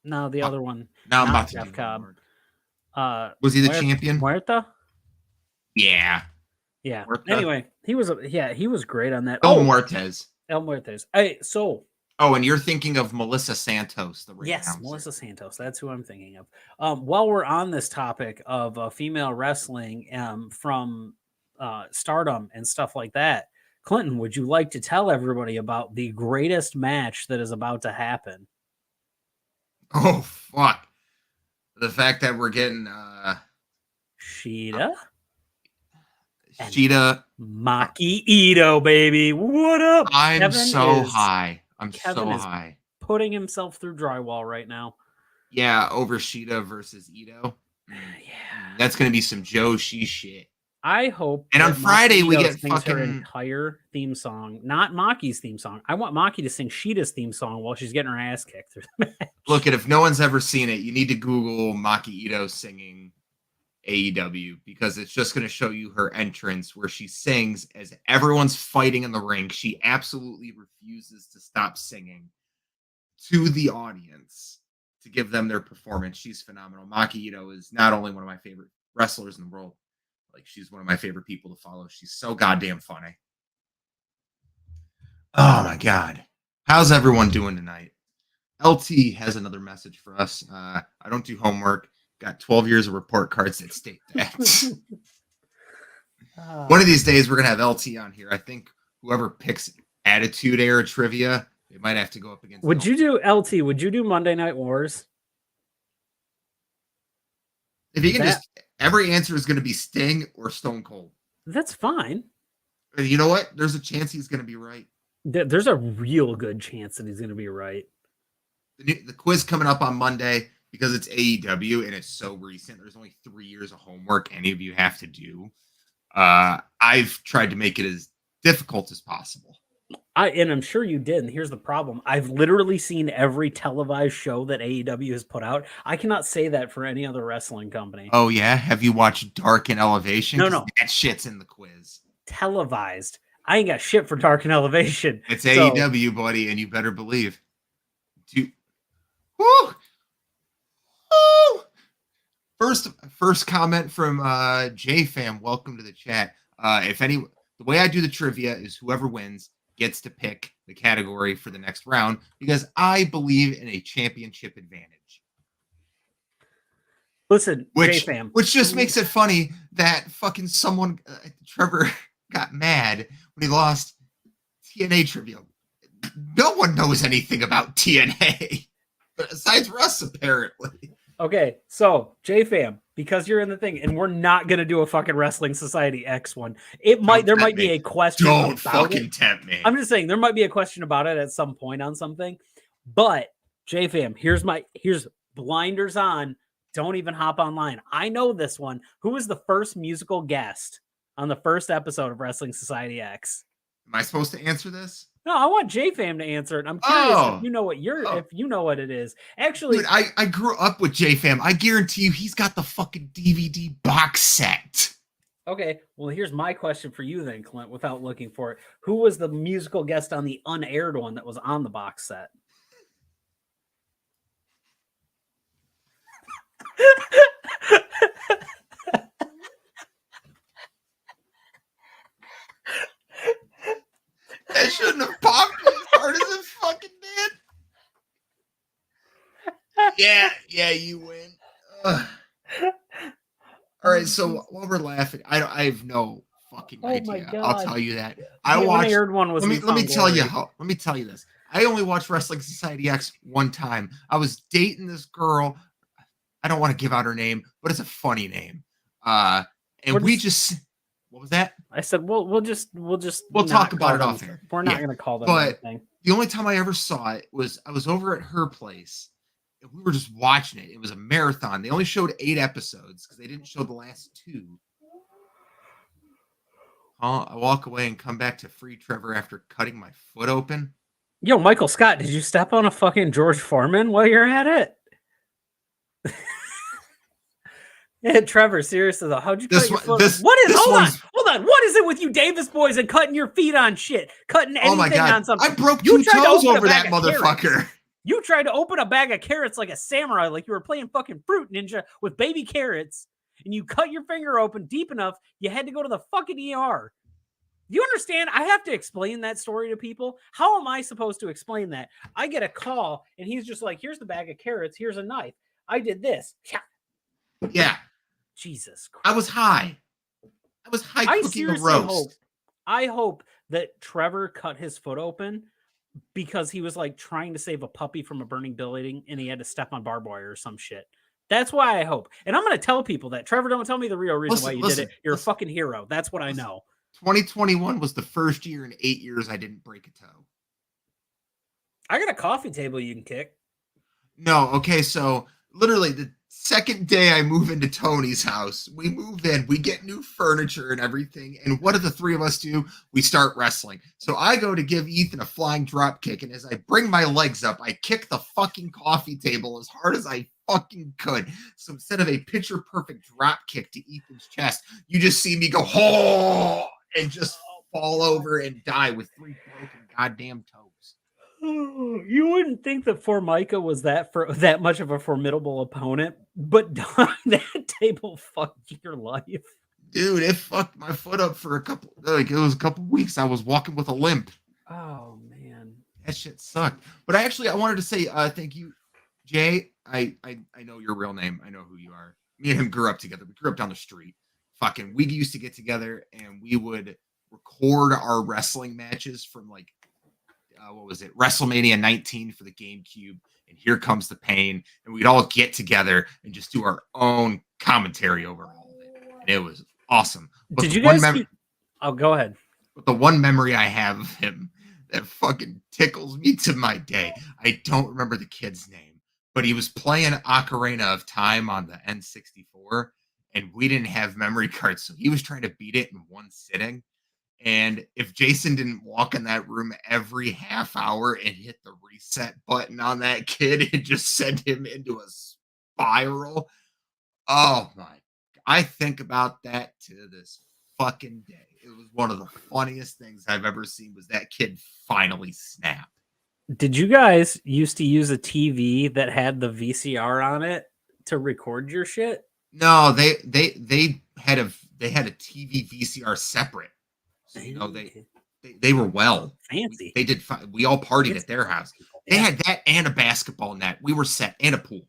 No, the other one. Now I'm Not about to Jeff do Cobb. Was he the champion? Muerta? Yeah. Yeah. Muerta? Anyway, he was great on that. El Muertes. El Muertes. Hey, so. Oh, and you're thinking of Melissa Santos, the ring announcer. Melissa Santos. That's who I'm thinking of. While we're on this topic of female wrestling from Stardom and stuff like that, Clinton, would you like to tell everybody about the greatest match that is about to happen? Oh, fuck. The fact that we're getting Shida? Maki Ito, baby. What up? I'm Kevin so is- high. I'm Kevin so is high. Putting himself through drywall right now. Yeah, over Shida versus Ito. Yeah. That's going to be some Joe She shit. I hope. And on that Friday, Maki we Ito get sings her fucking- entire theme song, not Maki's theme song. I want Maki to sing Shida's theme song while she's getting her ass kicked through the match. Look, if no one's ever seen it, you need to Google Maki Ito singing AEW because it's just going to show you her entrance where she sings as everyone's fighting in the ring. She absolutely refuses to stop singing to the audience to give them their performance. She's phenomenal. Maki Ito is not only one of my favorite wrestlers in the world, like she's one of my favorite people to follow. She's so goddamn funny. Oh my God. How's everyone doing tonight? LT has another message for us. I don't do homework. Got 12 years of report cards that state that. One of these days, we're going to have LT on here. I think whoever picks Attitude Era Trivia, they might have to go up against Would LT. you do LT? Would you do Monday Night Wars? If you can just, every answer is going to be Sting or Stone Cold. That's fine. And you know what? There's a chance he's going to be right. There's a real good chance that he's going to be right. The quiz coming up on Monday, because it's AEW and it's so recent, there's only 3 years of homework any of you have to do. I've tried to make it as difficult as possible. And I'm sure you did. And here's the problem. I've literally seen every televised show that AEW has put out. I cannot say that for any other wrestling company. Oh, yeah? Have you watched Dark and Elevation? No. That shit's in the quiz. Televised. I ain't got shit for Dark and Elevation. It's AEW, buddy, and you better believe. Woo! First comment from JFam. Welcome to the chat. The way I do the trivia is whoever wins gets to pick the category for the next round because I believe in a championship advantage. Listen, which JFam. just makes it funny that fucking someone, Trevor, got mad when he lost TNA trivia. No one knows anything about TNA. Besides Russ, apparently. Okay, so JFam, because you're in the thing, and we're not gonna do a fucking Wrestling Society X one. There might be a question. Don't about fucking it. tempt me. I'm just saying there might be a question about it at some point on something. But JFam, here's blinders on. Don't even hop online. I know this one. Who was the first musical guest on the first episode of Wrestling Society X? Am I supposed to answer this? No, I want JFam to answer it. I'm curious if you know if you know what it is. Actually, dude, I grew up with JFam. I guarantee you he's got the fucking DVD box set. Okay, well, here's my question for you then, Clint, without looking for it. Who was the musical guest on the unaired one that was on the box set? That shouldn't have popped as hard as it fucking did. Yeah, you win. All right, so while we're laughing, I have no fucking idea. My God. I'll tell you that. The unaired one was. Let me tell you this. I only watched Wrestling Society X one time. I was dating this girl. I don't want to give out her name, but it's a funny name. What was that? I said, we'll talk about it off air. We're not going to call them. But the only time I ever saw it was I was over at her place and we were just watching it. It was a marathon. They only showed 8 episodes because they didn't show the last 2. I walk away and come back to free Trevor after cutting my foot open. Yo, Michael Scott, did you step on a fucking George Foreman while you're at it? Yeah, Trevor, seriously though, how'd you cut your foot? Hold on. What is it with you Davis boys and cutting your feet on shit? Cutting anything on something? I broke two toes over that motherfucker. You tried to open a bag of carrots like a samurai, like you were playing fucking Fruit Ninja with baby carrots, and you cut your finger open deep enough, you had to go to the fucking ER. You understand? I have to explain that story to people. How am I supposed to explain that? I get a call, and he's just like, here's the bag of carrots, here's a knife. I did this. Yeah. Jesus Christ. I was high cooking a roast. I hope that Trevor cut his foot open because he was like trying to save a puppy from a burning building and he had to step on barbed wire or some shit. That's why I hope. And I'm going to tell people that. Trevor, don't tell me the real reason why you did it. You're a fucking hero. That's what I know. 2021 was the first year in 8 years I didn't break a toe. I got a coffee table you can kick. No, okay, so literally the second day I move into Tony's house, we move in, we get new furniture and everything, and what do the three of us do? We start wrestling. So I go to give Ethan a flying drop kick, and as I bring my legs up, I kick the fucking coffee table as hard as I fucking could. So instead of a picture perfect drop kick to Ethan's chest, you just see me go, oh, and just fall over and die with 3 broken goddamn toes. You wouldn't think that Formica was that much of a formidable opponent, but that table fucked your life. Dude, it fucked my foot up for it was a couple weeks. I was walking with a limp. Oh man. That shit sucked. But I wanted to say thank you, Jay. I know your real name. I know who you are. Me and him grew up together. We grew up down the street. Fucking, we used to get together and we would record our wrestling matches from like what was it? WrestleMania 19 for the GameCube, and Here Comes the Pain, and we'd all get together and just do our own commentary over all of it. And it was awesome. But did you guys? Oh, go ahead. But the one memory I have of him that fucking tickles me to my day, I don't remember the kid's name, but he was playing Ocarina of Time on the N64, and we didn't have memory cards, so he was trying to beat it in one sitting. And if Jason didn't walk in that room every half hour and hit the reset button on that kid, it just sent him into a spiral. Oh my. I think about that to this fucking day. It was one of the funniest things I've ever seen was that kid finally snapped. Did you guys used to use a TV that had the VCR on it to record your shit? No, they had a TV VCR separate. So, you know, they were well fancy. They did. We all partied at their house. They had that and a basketball net. We were set and a pool.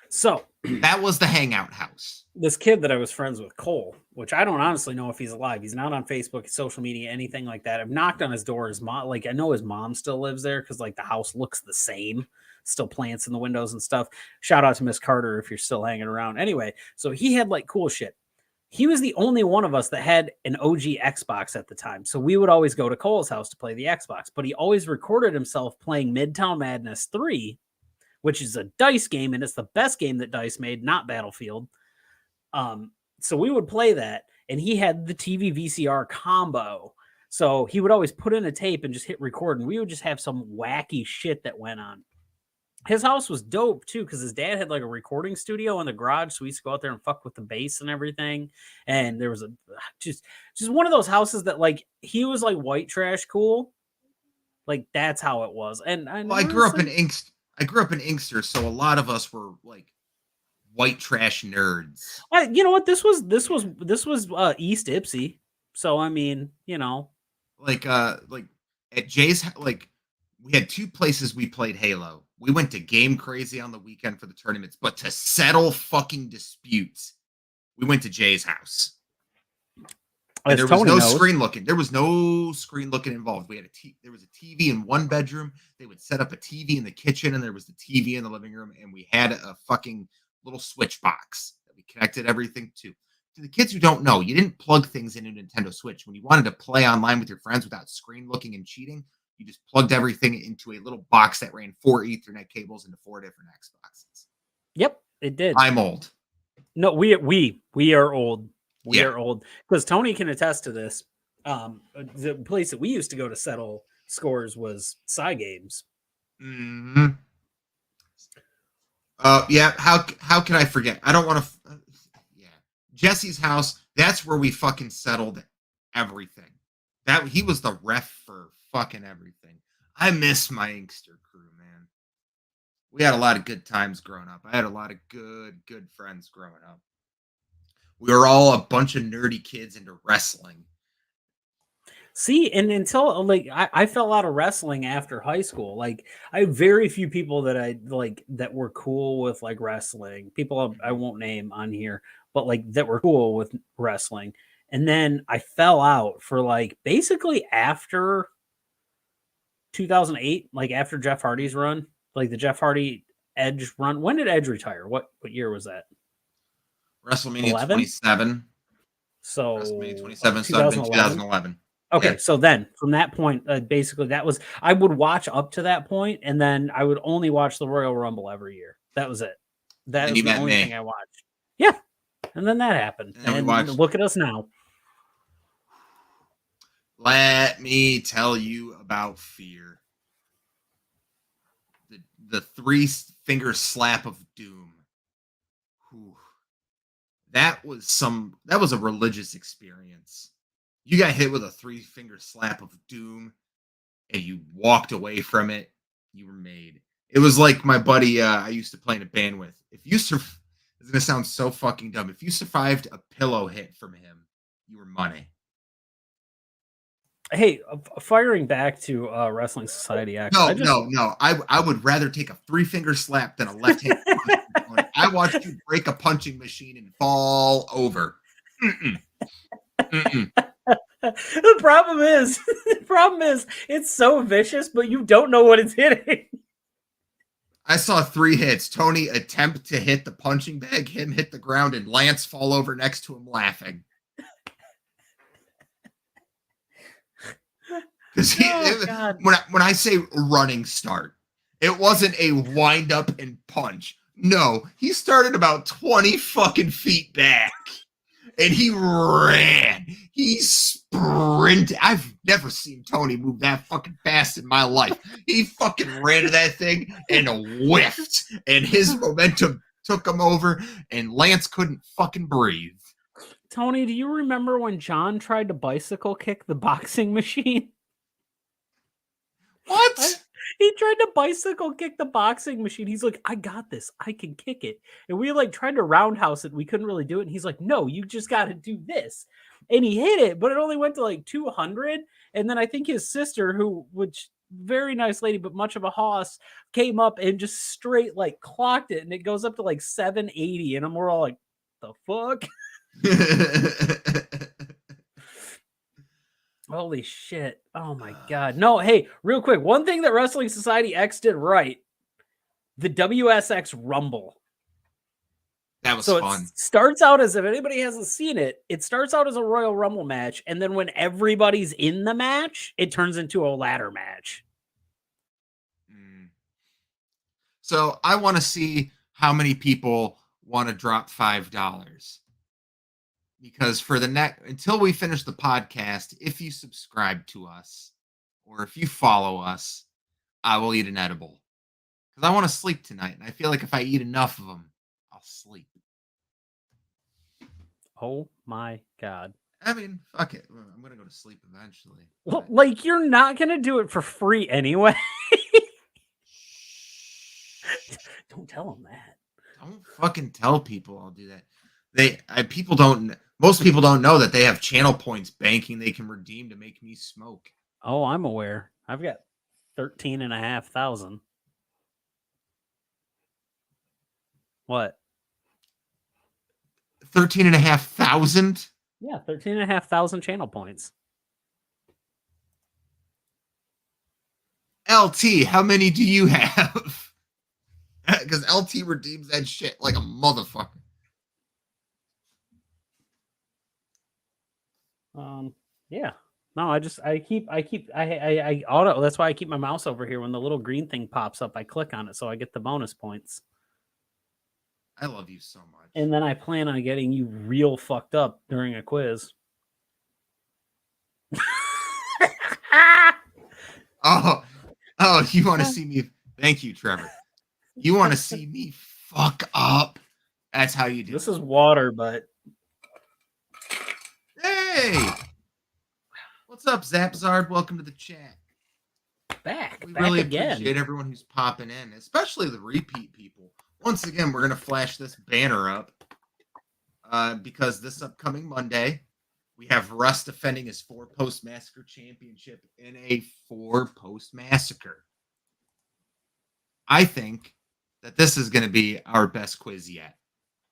So that was the hangout house. This kid that I was friends with, Cole, which I don't honestly know if he's alive. He's not on Facebook, social media, anything like that. I've knocked on his door. His mom, like I know his mom still lives there because like the house looks the same. Still plants in the windows and stuff. Shout out to Miss Carter if you're still hanging around. Anyway, so he had like cool shit. He was the only one of us that had an OG Xbox at the time. So we would always go to Cole's house to play the Xbox, but he always recorded himself playing Midtown Madness 3, which is a DICE game, and it's the best game that DICE made, not Battlefield. So we would play that, and he had the TV VCR combo. So he would always put in a tape and just hit record, and we would just have some wacky shit that went on. His house was dope too, because his dad had like a recording studio in the garage, so we used to go out there and fuck with the bass and everything. And there was a just one of those houses that like he was like white trash cool, like that's how it was. And I grew up in Inkster, so a lot of us were like white trash nerds. You know what? This was East Ipsy, so I mean, you know, like at Jay's, like we had 2 places we played Halo. We went to Game Crazy on the weekend for the tournaments, but to settle fucking disputes, we went to Jay's house. And there was no screen looking. There was no screen looking involved. We had there was a TV in one bedroom. They would set up a TV in the kitchen, and there was the TV in the living room, and we had a fucking little switch box that we connected everything to. To the kids who don't know, you didn't plug things into Nintendo Switch. When you wanted to play online with your friends without screen looking and cheating, you just plugged everything into a little box that ran 4 Ethernet cables into 4 different Xboxes. Yep, it did. I'm old. No, we are old. We are old because Tony can attest to this. The place that we used to go to settle scores was Psy Games. Mm-hmm. Yeah. How can I forget? I don't want to. Yeah, Jesse's house. That's where we fucking settled everything. That he was the ref for fucking everything. I miss my Inkster crew, man. We had a lot of good times growing up. I had a lot of good friends growing up. We were all a bunch of nerdy kids into wrestling. See, and until like I fell out of wrestling after high school. Like I have very few people that I like that were cool with like wrestling. People I won't name on here, but like that were cool with wrestling. And then I fell out for like basically after 2008, like after Jeff Hardy's run, like the Jeff Hardy Edge run. When did Edge retire? What year was that? WrestleMania 11? 27. So WrestleMania 27 started in 2011. Okay, Yeah. so then from that point, basically that was I would watch up to that point, and then I would only watch the Royal Rumble every year. That was it. That was the only thing I watched. Yeah, and then that happened, and look at us now. Let me tell you about fear. The 3-finger slap of doom. Whew. That was a religious experience. You got hit with a 3-finger slap of doom and you walked away from it. You were made. It was like my buddy I used to play in a band with. It's going to sound so fucking dumb. If you survived a pillow hit from him, you were money. Hey, firing back to Wrestling Society X. No. I would rather take a 3-finger slap than a left hand punch. I watched you break a punching machine and fall over. The problem is, it's so vicious, but you don't know what it's hitting. I saw 3 hits. Tony attempt to hit the punching bag, him hit the ground, and Lance fall over next to him laughing. Because when I say running start, it wasn't a wind up and punch. No, he started about 20 fucking feet back. And he ran. He sprinted. I've never seen Tony move that fucking fast in my life. He fucking ran to that thing and whiffed. And his momentum took him over. And Lance couldn't fucking breathe. Tony, do you remember when John tried to bicycle kick the boxing machine? What? He tried to bicycle kick the boxing machine. He's like, I got this. I can kick it. And we like tried to roundhouse it. We couldn't really do it. And he's like, no, you just got to do this. And he hit it, but it only went to like 200. And then I think his sister, which very nice lady, but much of a hoss, came up and just straight like clocked it. And it goes up to like 780. And we're all like, the fuck? Holy shit. Oh my God. No, hey, real quick. One thing that Wrestling Society X did right, the WSX Rumble. That was fun. It starts out as, if anybody hasn't seen it, it starts out as a Royal Rumble match. And then when everybody's in the match, it turns into a ladder match. So I want to see how many people want to drop $5. Because for the until we finish the podcast, if you subscribe to us or if you follow us, I will eat an edible. Because I want to sleep tonight. And I feel like if I eat enough of them, I'll sleep. Oh my God. I mean, fuck it. I'm going to go to sleep eventually. Well, like, you're not going to do it for free anyway. Don't tell them that. Don't fucking tell people I'll do that. Most people don't know that they have channel points banking they can redeem to make me smoke. Oh, I'm aware. I've got 13,500. What? 13,500? Yeah, 13,500 channel points. LT, how many do you have? Because LT redeems that shit like a motherfucker. Yeah. No, I auto. That's why I keep my mouse over here. When the little green thing pops up, I click on it so I get the bonus points. I love you so much. And then I plan on getting you real fucked up during a quiz. Oh, you want to see me? Thank you, Trevor. You want to see me fuck up? That's how you do This it. is water, but Hey, what's up, Zapzard? Welcome to the chat. back We really again. appreciate everyone who's popping in, especially the repeat people. Once again, we're gonna flash this banner up because this upcoming Monday we have Russ defending his 4-post massacre championship in a 4-post massacre. I think that this is going to be our best quiz yet.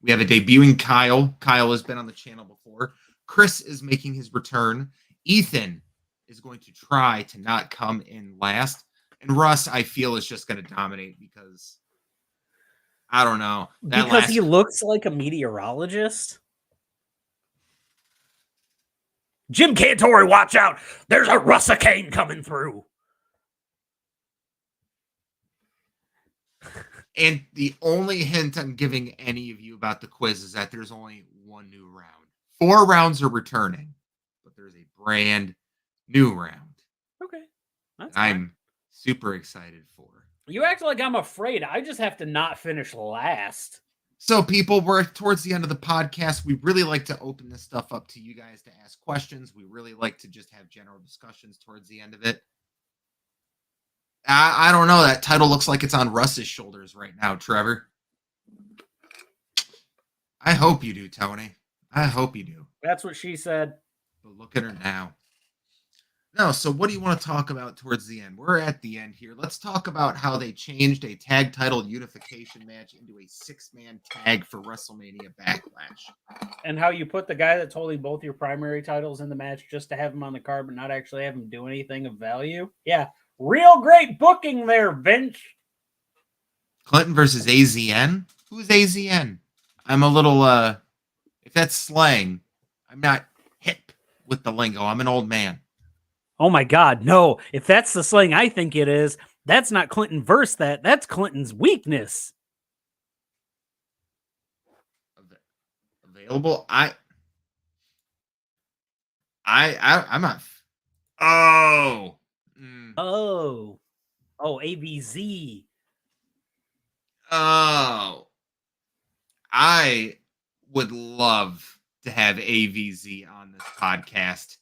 We have a debuting Kyle. Kyle has been on the channel before. Chris is making his return. Ethan is going to try to not come in last. And Russ, I feel, is just going to dominate because, I don't know. Because he looks like a meteorologist. Jim Cantori, watch out. There's a Russicane coming through. And the only hint I'm giving any of you about the quiz is that there's only one new round. 4 rounds are returning, but there's a brand new round. Okay. I'm super excited for. You act like I'm afraid. I just have to not finish last. So, people, we're towards the end of the podcast. We really like to open this stuff up to you guys to ask questions. We really like to just have general discussions towards the end of it. I don't know. That title looks like it's on Russ's shoulders right now, Trevor. I hope you do, Tony. I hope you do. That's what she said. But look at her now. No, so what do you want to talk about towards the end? We're at the end here. Let's talk about how they changed a tag title unification match into a 6-man tag for WrestleMania Backlash. And how you put the guy that's holding both your primary titles in the match just to have him on the card, but not actually have him do anything of value. Yeah. Real great booking there, Vince. Clinton versus AZN? Who's AZN? I'm a little, if that's slang, I'm not hip with the lingo. I'm an old man. Oh my God, no. If that's the slang I think it is, that's not Clinton verse that. That's Clinton's weakness. Available? I'm not. Oh. Oh, AVZ. Oh. I would love to have AVZ on this podcast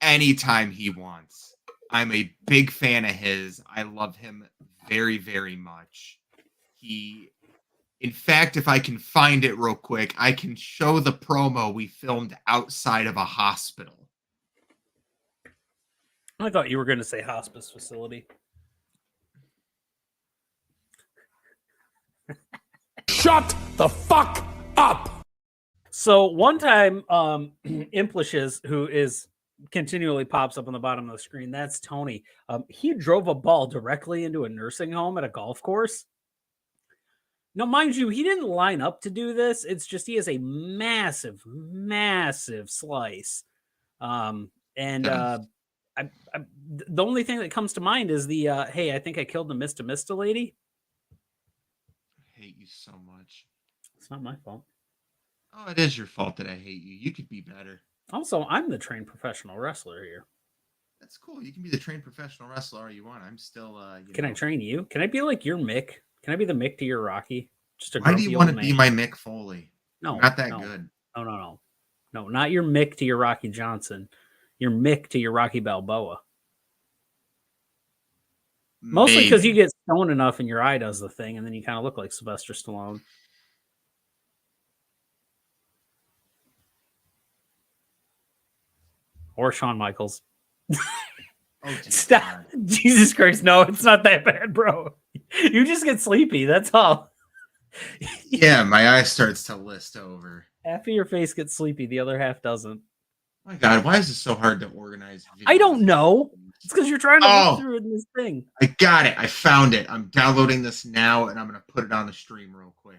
anytime he wants. I'm a big fan of his. I love him very, very much. In fact, if I can find it real quick, I can show the promo we filmed outside of a hospital. I thought you were going to say hospice facility. Shut the fuck up. So one time, Implishes, who is continually pops up on the bottom of the screen, that's Tony. He drove a ball directly into a nursing home at a golf course. Now, mind you, he didn't line up to do this. It's just he has a massive, massive slice. The only thing that comes to mind is the, hey, I think I killed the Mista lady. I hate you so much. It's not my fault. Oh, it is your fault that I hate you. You could be better. Also, I'm the trained professional wrestler here. That's cool. You can be the trained professional wrestler all you want. I'm still, Can I train you? Can I be like your Mick? Can I be the Mick to your Rocky? Just a Why do you want to be my Mick Foley? No, I'm not that good. No, not your Mick to your Rocky Johnson. Your Mick to your Rocky Balboa. Mostly because you get stoned enough and your eye does the thing, and then you kind of look like Sylvester Stallone. Or Shawn Michaels. Oh, Stop. Jesus Christ, no, it's not that bad, bro. You just get sleepy, that's all. Yeah, my eye starts to list over. Half of your face gets sleepy, the other half doesn't. My God, why is it so hard to organize videos? I don't know. It's because you're trying to look through it in this thing. I got it. I found it. I'm downloading this now, and I'm going to put it on the stream real quick.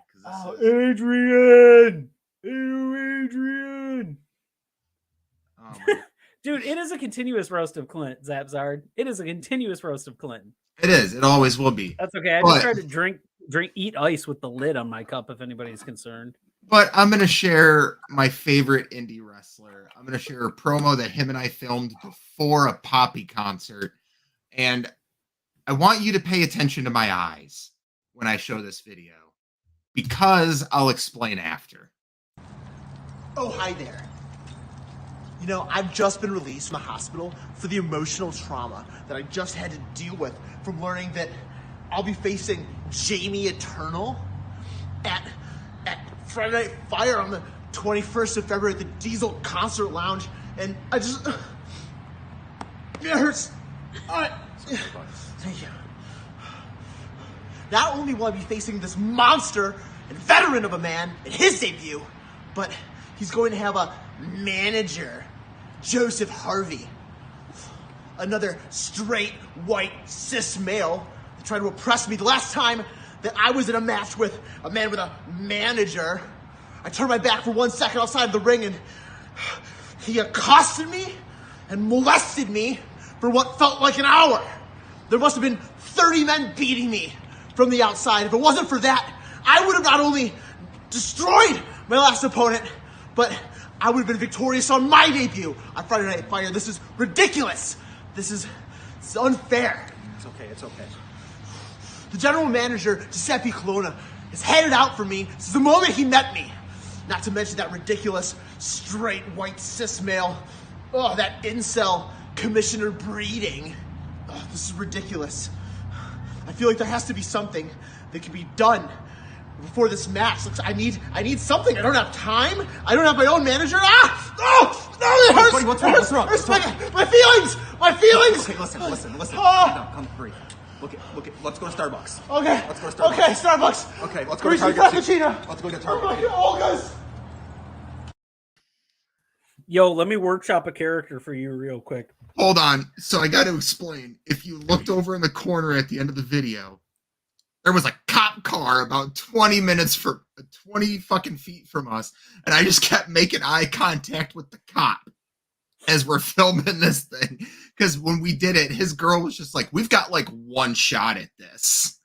Adrian! Adrian! Dude, it is a continuous roast of Clint, Zapzard. It is a continuous roast of Clinton. It is. It always will be. That's okay. I just tried to eat ice with the lid on my cup, if anybody's concerned. But I'm going to share my favorite indie wrestler. I'm going to share a promo that him and I filmed before a Poppy concert. And I want you to pay attention to my eyes when I show this video, because I'll explain after. Oh, hi there. You know, I've just been released from the hospital for the emotional trauma that I just had to deal with from learning that I'll be facing Jamie Eternal at Friday Night Fire on the 21st of February at the Diesel Concert Lounge. And I just... It hurts. All right. Thank you. Not only will I be facing this monster and veteran of a man in his debut, but he's going to have a manager, Joseph Harvey. Another straight, white, cis male that tried to oppress me the last time that I was in a match with a man with a manager. I turned my back for 1 second outside of the ring and he accosted me and molested me for what felt like an hour. There must have been 30 men beating me from the outside. If it wasn't for that, I would have not only destroyed my last opponent, but I would have been victorious on my debut on Friday Night Fire. This is ridiculous. This is unfair. It's okay, it's okay. The general manager, Giuseppe Colonna, is headed out for me since the moment he met me. Not to mention that ridiculous, straight, white, cis male. Oh, that incel commissioner breeding. Oh, this is ridiculous. I feel like there has to be something that can be done before this match. I need something. I don't have time. I don't have my own manager. Ah! Oh! No, it hurts! Buddy, what's wrong? What's wrong? Hurts my feelings! My feelings! Okay, listen. Oh. Come, breathe. Look, let's go to Starbucks. Okay. Let's go to Starbucks. Okay, Starbucks. Okay, let's go to Greasy Target. Frappuccino. Let's go to Oh my Target. God, Olga's. Yo, let me workshop a character for you real quick. Hold on. So I got to explain. If you looked over in the corner at the end of the video, there was a cop car about 20 fucking feet from us. And I just kept making eye contact with the cop as we're filming this thing. Because when we did it, his girl was just like, we've got like one shot at this.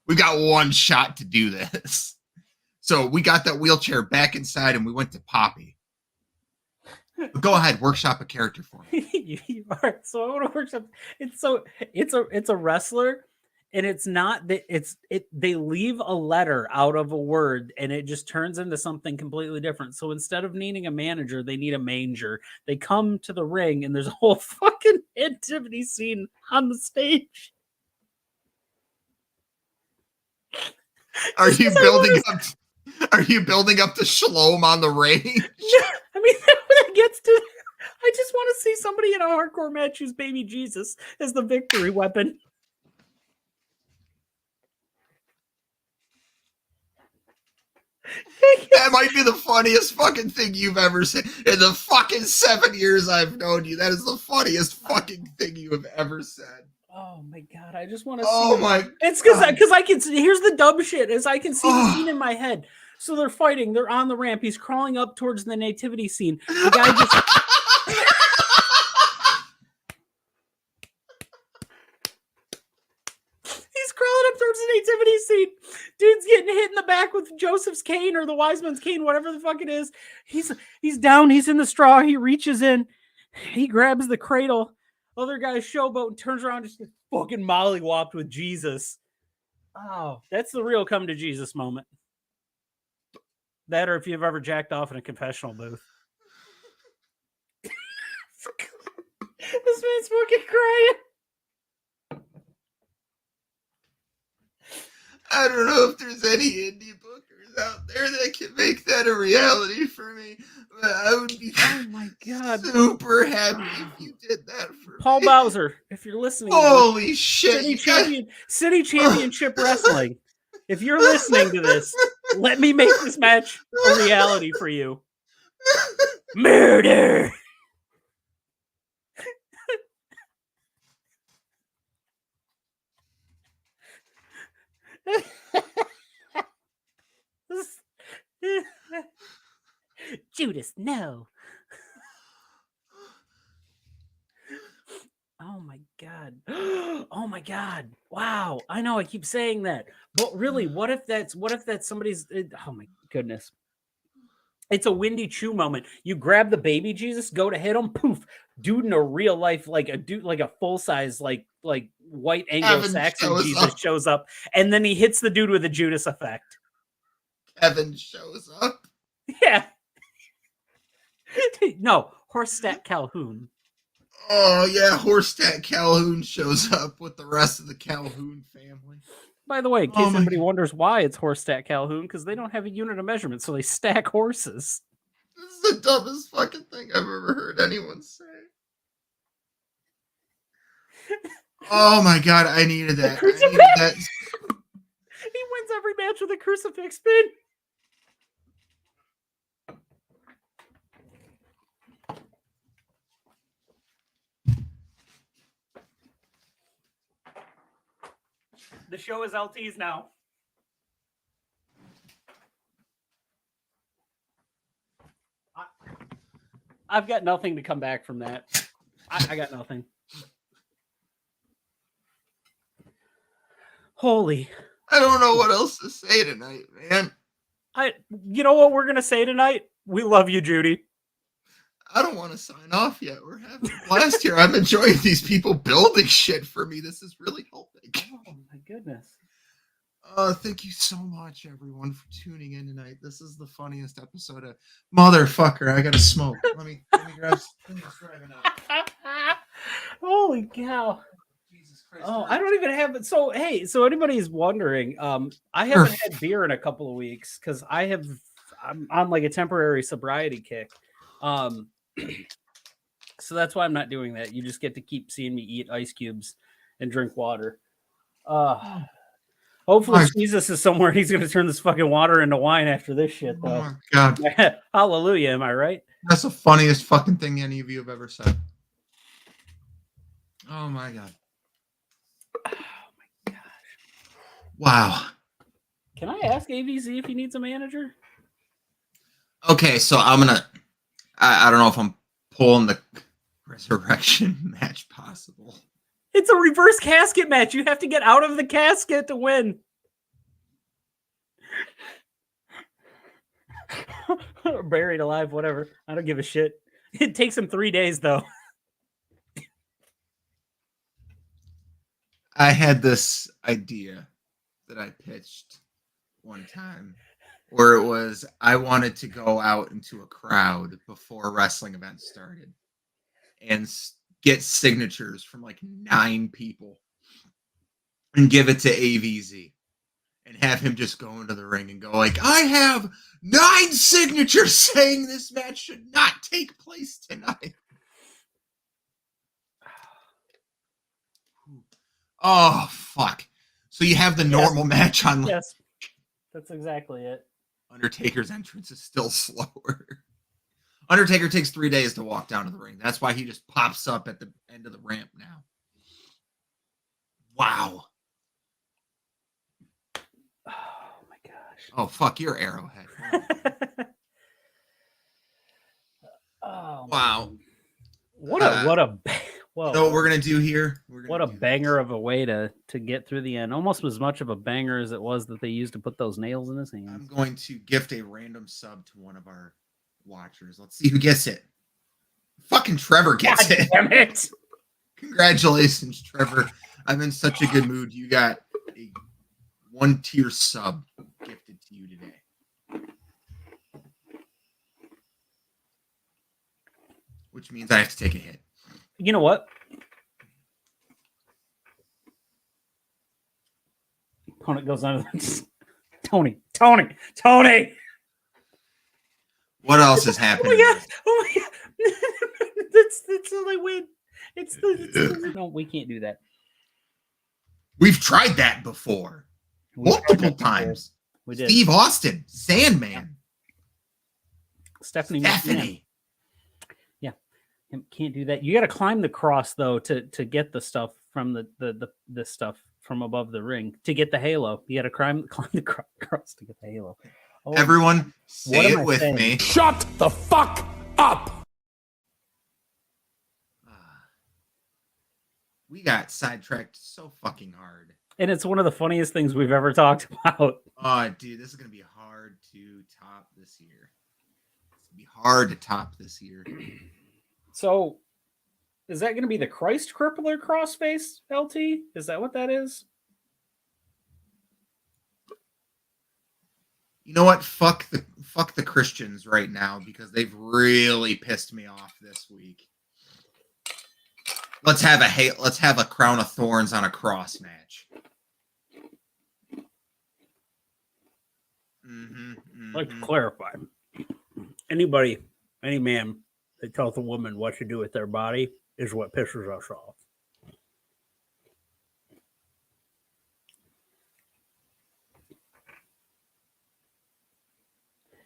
We've got one shot to do this. So we got that wheelchair back inside and we went to Poppy. But go ahead, workshop a character for me. All right, so I want to workshop. It's a wrestler, and it's not that they leave a letter out of a word and it just turns into something completely different. So instead of needing a manager, they need a manger. They come to the ring and there's a whole fucking activity scene on the stage. Are you building up the shalom on the range? I mean, that gets to. I just want to see somebody in a hardcore match use baby Jesus as the victory weapon. That might be the funniest fucking thing you've ever said. In the fucking 7 years I've known you, that is the funniest fucking thing you have ever said. Oh my God, I just want to see. Oh my. It's because I can see. Here's the dumb shit, is I can see the scene in my head. So they're fighting. They're on the ramp. He's crawling up towards the nativity scene. The guy just. He's crawling up towards the nativity scene. Dude's getting hit in the back with Joseph's cane or the wise man's cane, whatever the fuck it is. He's down. He's in the straw. He reaches in. He grabs the cradle. Other guy's showboat and turns around and just gets fucking mollywopped with Jesus. Oh, that's the real come to Jesus moment. That, or if you've ever jacked off in a confessional booth. This man's fucking crying. I don't know if there's any indie bookers out there that can make that a reality for me, but I would be my God, super happy if you did that for Paul me. Bowser, if you're listening, Holy shit! City Championship Wrestling. If you're listening to this, let me make this match a reality for you. Murder. Judas, no. Oh my God. Oh my God. Wow. I know I keep saying that. But really, what if that's somebody's oh my goodness. It's a Windy Chew moment. You grab the baby Jesus, go to hit him, poof. Dude in a real life, like a full size, like white Anglo-Saxon Jesus shows up, and then he hits the dude with a Judas effect. Kevin shows up. Yeah. No, Horstat Calhoun. Oh yeah, Horstat Calhoun shows up with the rest of the Calhoun family. By the way, in case anybody wonders why it's Horstat Calhoun, because they don't have a unit of measurement, so they stack horses. This is the dumbest fucking thing I've ever heard anyone say. Oh my god, I needed that. He wins every match with a crucifix spin. The show is LT's now. I've got nothing to come back from that. I got nothing. Holy. I don't know what else to say tonight, man. You know what we're gonna say tonight? We love you, Judy. I don't want to sign off yet. We're having a blast here. I'm enjoying these people building shit for me. This is really helping. Oh my goodness. Thank you so much, everyone, for tuning in tonight. This is the funniest episode of motherfucker. I gotta smoke. Let me grab some driving out. Holy cow. Jesus Christ. Oh, I don't even have it. So hey, so anybody's wondering, I haven't had beer in a couple of weeks because I'm on like a temporary sobriety kick. So that's why I'm not doing that. You just get to keep seeing me eat ice cubes and drink water. Hopefully Jesus is somewhere. He's going to turn this fucking water into wine after this shit, though. Oh my god. Hallelujah. Am I right? That's the funniest fucking thing any of you have ever said. Oh my god. Oh my gosh. Wow. Can I ask AVZ if he needs a manager? Okay, so I'm gonna. I don't know if I'm pulling the resurrection match possible. It's a reverse casket match. You have to get out of the casket to win. Buried alive, whatever. I don't give a shit. It takes him 3 days, though. I had this idea that I pitched one time where it was I wanted to go out into a crowd before a wrestling event started and get signatures from like 9 people and give it to AVZ and have him just go into the ring and go like, I have 9 signatures saying this match should not take place tonight. Oh, fuck. So you have the normal match on. Yes, that's exactly it. Undertaker's entrance is still slower. Undertaker takes 3 days to walk down to the ring. That's why he just pops up at the end of the ramp now. Wow. Oh my gosh. Oh, fuck, you're Arrowhead. Oh, wow. What a Whoa. So what we're gonna do here? What a banger of a way to get through the end. Almost as much of a banger as it was that they used to put those nails in his hands. I'm going to gift a random sub to one of our watchers. Let's see who gets it. Fucking Trevor gets it. Damn it. Congratulations, Trevor. I'm in such a good mood. You got a 1-tier sub gifted to you today. Which means I have to take a hit. You know what? Opponent goes under the Tony. What else is happening? Oh my god! That's how they win. It's no, we can't do that. We've tried that before, multiple times. We did. Steve Austin, Sandman, Stephanie. Can't do that. You got to climb the cross though to get the stuff from the stuff from above the ring to get the halo. You got to climb the cross to get the halo. Oh, everyone, say it with me. Shut the fuck up. We got sidetracked so fucking hard, and it's one of the funniest things we've ever talked about. Oh, dude, this is gonna be hard to top this year. It'll be hard to top this year. So, is that going to be the Christ Crippler crossface, LT? Is that what that is? You know what? Fuck the Christians right now because they've really pissed me off this week. Let's have a crown of thorns on a cross match. I'd like to clarify. Any man that tells a woman what to do with their body is what pisses us off.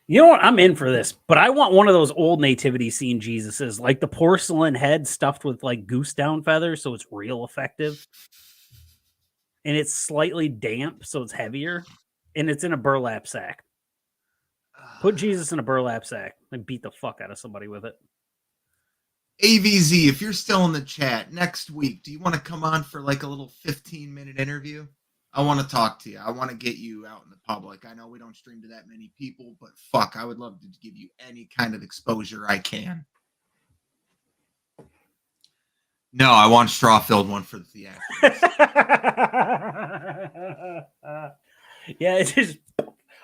You know what? I'm in for this, but I want one of those old nativity scene Jesuses, like the porcelain head stuffed with like goose down feathers, so it's real effective. And it's slightly damp, so it's heavier. And it's in a burlap sack. Put Jesus in a burlap sack and beat the fuck out of somebody with it. AVZ, if you're still in the chat, next week, do you want to come on for like a little 15-minute interview? I want to talk to you. I want to get you out in the public. I know we don't stream to that many people, but fuck, I would love to give you any kind of exposure I can. No, I want a straw-filled one for the theatrics. Yeah, it's just...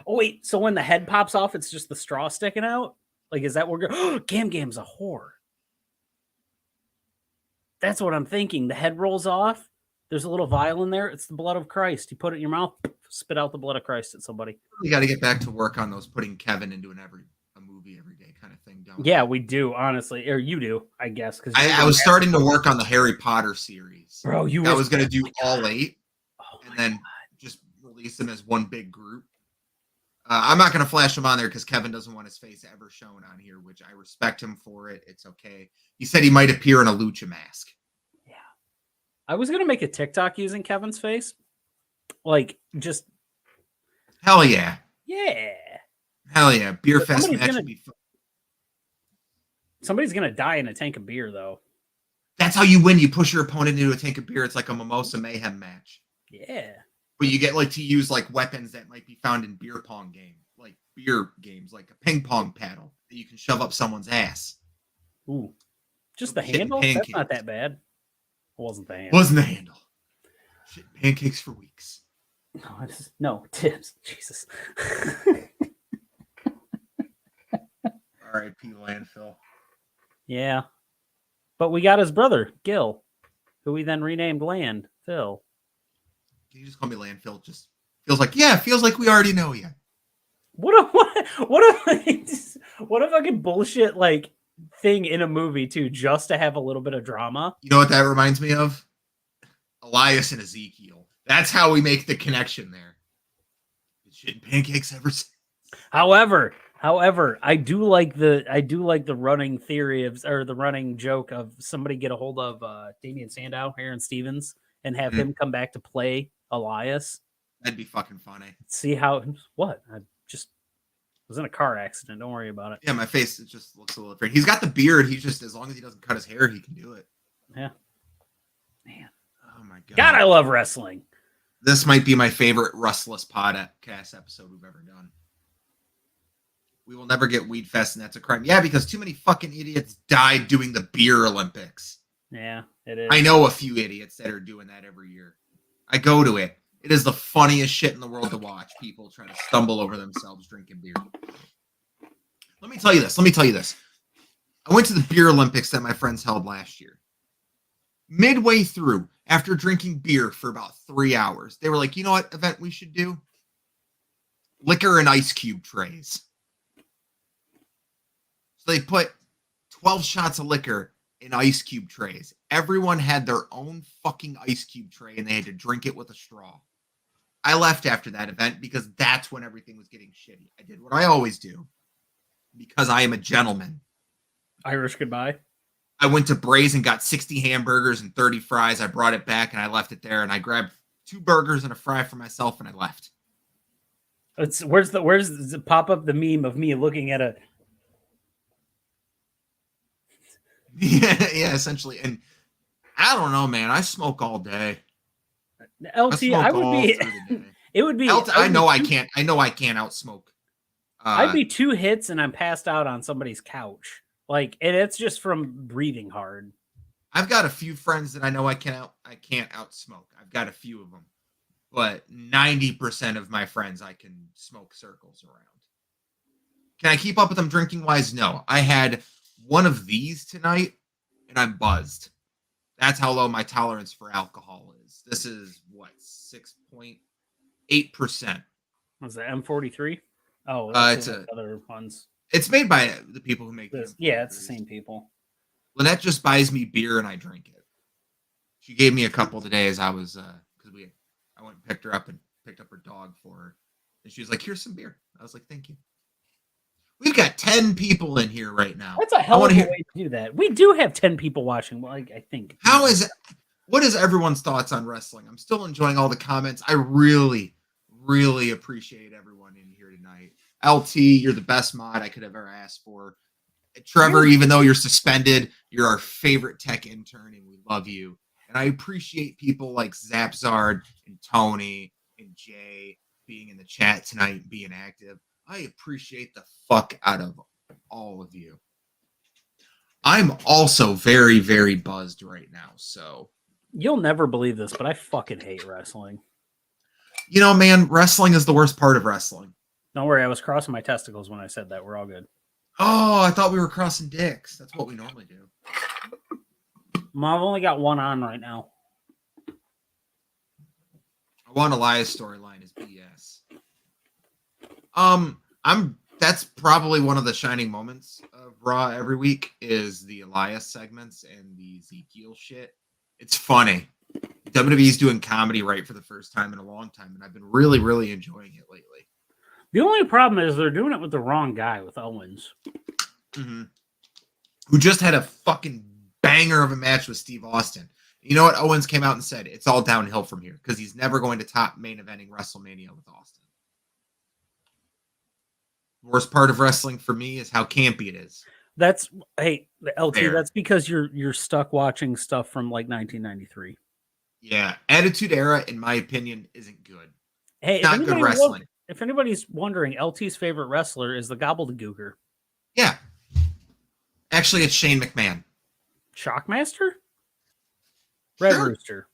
Oh, wait, so when the head pops off, it's just the straw sticking out? Like, is that where... Gam Gam's a whore. That's what I'm thinking. The head rolls off. There's a little vial in there. It's the blood of Christ. You put it in your mouth, spit out the blood of Christ at somebody. We got to get back to work on those putting Kevin into a movie every day kind of thing, don't we? Yeah, we do, honestly. Or you do, I guess. Because I was starting to work on the Harry Potter series. Bro, I was going to do all 8 and then just release them as one big group. I'm not going to flash him on there because Kevin doesn't want his face ever shown on here, which I respect him for it. It's okay. He said he might appear in a lucha mask. Yeah. I was going to make a TikTok using Kevin's face. Like, just... Hell yeah. Yeah. Hell yeah. Beer fest match would be fun. Somebody's going to die in a tank of beer, though. That's how you win. You push your opponent into a tank of beer. It's like a Mimosa Mayhem match. Yeah. But you get like to use like weapons that might be found in beer pong games, like a ping pong paddle that you can shove up someone's ass. Ooh. Just the handle? That's not that bad. It wasn't the handle. Wasn't the handle. Shit, pancakes for weeks. No, tips. Jesus. R.I.P. landfill. Yeah. But we got his brother, Gil, who we then renamed Landfill. Can you just call me landfill? Just feels like we already know you. What a fucking bullshit like thing in a movie too, just to have a little bit of drama. You know what that reminds me of? Elias and Ezekiel. That's how we make the connection there. Shit, pancakes ever since. However, I do like the running theory the running joke of somebody get a hold of Damian Sandow, Aaron Stevens, and have him come back to play Elias. That'd be fucking funny. See how what? I just was in a car accident. Don't worry about it. Yeah, my face it just looks a little different. He's got the beard. He just as long as he doesn't cut his hair, he can do it. Yeah. Man. Oh my god. God, I love wrestling. This might be my favorite Rustless podcast episode we've ever done. We will never get Weed Fest, and that's a crime. Yeah, because too many fucking idiots died doing the beer Olympics. Yeah, it is. I know a few idiots that are doing that every year. I go to it. It is the funniest shit in the world to watch. People try to stumble over themselves drinking beer. Let me tell you this. I went to the beer Olympics that my friends held last year. Midway through, after drinking beer for about 3 hours, they were like, you know what event we should do? Liquor and ice cube trays. So they put 12 shots of liquor in ice cube trays. Everyone had their own fucking ice cube tray and they had to drink it with a straw. I left after that event because that's when everything was getting shitty. I did what I always do because I am a gentleman. Irish goodbye. I went to Braze and got 60 hamburgers and 30 fries. I brought it back and I left it there and I grabbed 2 burgers and a fry for myself and I left. Where's the pop up the meme of me looking at a yeah, essentially. And I don't know, man. I smoke all day. LT, I would be. It would be. I know I can't outsmoke I'd be 2 hits and I'm passed out on somebody's couch. Like, and it's just from breathing hard. I've got a few friends that I know I can't outsmoke. I've got a few of them, but 90% of my friends I can smoke circles around. Can I keep up with them drinking wise? No. I had one of these tonight and I'm buzzed. That's how low my tolerance for alcohol is. This is what, 6.8%. Was that M43? Oh, it's other ones. It's made by the people who make this. Yeah, it's the same people. Lynette just buys me beer and I drink it. She gave me a couple today as I was because I went and picked her up and picked up her dog for her, and she was like, "Here's some beer." I was like, "Thank you." We've got 10 people in here right now. That's a hell of a way to do that. We do have 10 people watching. Well, I think. What is everyone's thoughts on wrestling? I'm still enjoying all the comments. I really, really appreciate everyone in here tonight. LT, you're the best mod I could have ever asked for. Trevor, even though you're suspended, you're our favorite tech intern, and we love you. And I appreciate people like Zapzard and Tony and Jay being in the chat tonight, being active. I appreciate the fuck out of all of you. I'm also very, very buzzed right now, so. You'll never believe this, but I fucking hate wrestling. You know, man, wrestling is the worst part of wrestling. Don't worry, I was crossing my testicles when I said that. We're all good. Oh, I thought we were crossing dicks. That's what we normally do. I've only got one on right now. I want Elias' storyline is BS. That's probably one of the shining moments of Raw every week is the Elias segments and the Ezekiel shit. It's funny. WWE's doing comedy right for the first time in a long time, and I've been really, really enjoying it lately. The only problem is they're doing it with the wrong guy, with Owens. Mm-hmm. Who just had a fucking banger of a match with Steve Austin. You know what? Owens came out and said it's all downhill from here because he's never going to top main eventing WrestleMania with Austin. The worst part of wrestling for me is how campy it is. That's LT. Fair. That's because you're stuck watching stuff from like 1993. Yeah, Attitude Era, in my opinion, isn't good. Hey, It's not good wrestling. If anybody's wondering, LT's favorite wrestler is the Gobbledygooker. Yeah. Actually, it's Shane McMahon. Shockmaster? Red Sure. Rooster.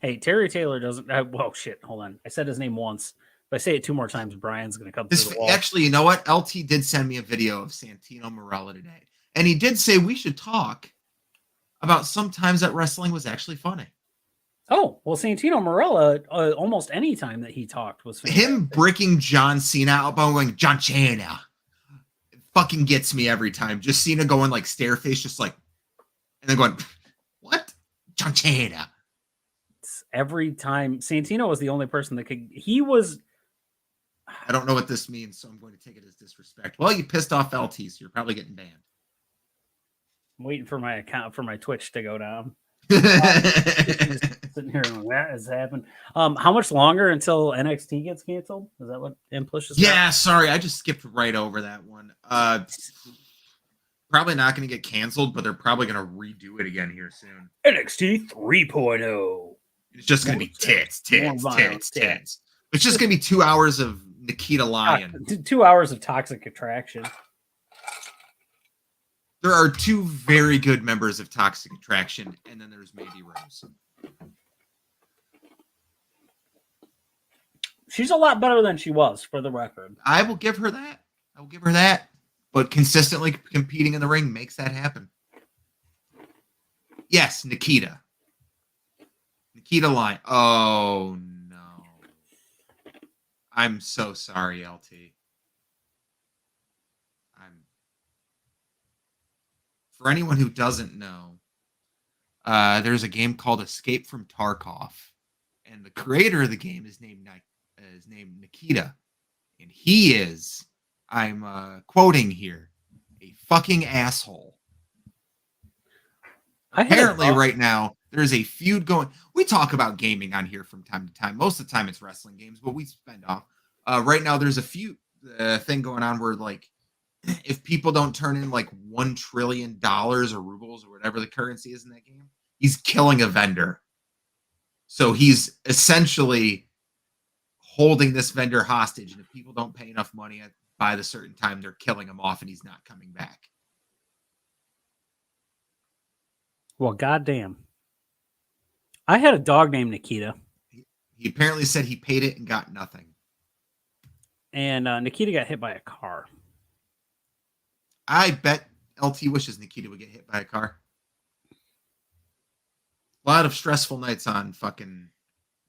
Hey, Terry Taylor doesn't. Whoa, shit. Hold on. I said his name once. If I say it 2 more times, Brian's going to come through the wall. Actually, you know what? LT did send me a video of Santino Marella today. And he did say we should talk about sometimes that wrestling was actually funny. Oh, well, Santino Marella, almost any time that he talked was fantastic. Him breaking John Cena out, going, John Cena. It fucking gets me every time. Just Cena going like stare face, just like, and then going, what? John Cena. Every time. Santino was the only person that could. He was. I don't know what this means, so I'm going to take it as disrespect. Well, you pissed off LT, so you're probably getting banned. I'm waiting for my account for my Twitch to go down. Sitting here going, that has happened. How much longer until NXT gets canceled? Is that what Impush is? Yeah, sorry, I just skipped right over that one. Probably not going to get canceled, but they're probably going to redo it again here soon. NXT 3.0. It's just going to be tits. It's just going to be 2 hours of Nikita Lyon. 2 hours of Toxic Attraction. There are 2 very good members of Toxic Attraction, and then there's Mandy Rose. She's a lot better than she was, for the record. I will give her that. But consistently competing in the ring makes that happen. Yes, Nikita. Nikita Lyon. Oh, no. I'm so sorry, LT. For anyone who doesn't know, there's a game called Escape from Tarkov, and the creator of the game is named Nikita, and he is, I'm quoting here, a fucking asshole. Apparently, right now there's a feud going. We talk about gaming on here from time to time. Most of the time, it's wrestling games, but we spend off. Right now, there's a feud thing going on where like, if people don't turn in like $1 trillion or rubles or whatever the currency is in that game, he's killing a vendor. So he's essentially holding this vendor hostage. And if people don't pay enough money, by the certain time they're killing him off and he's not coming back. Well, goddamn. I had a dog named Nikita. He apparently said he paid it and got nothing. And Nikita got hit by a car. I bet LT wishes Nikita would get hit by a car. A lot of stressful nights on fucking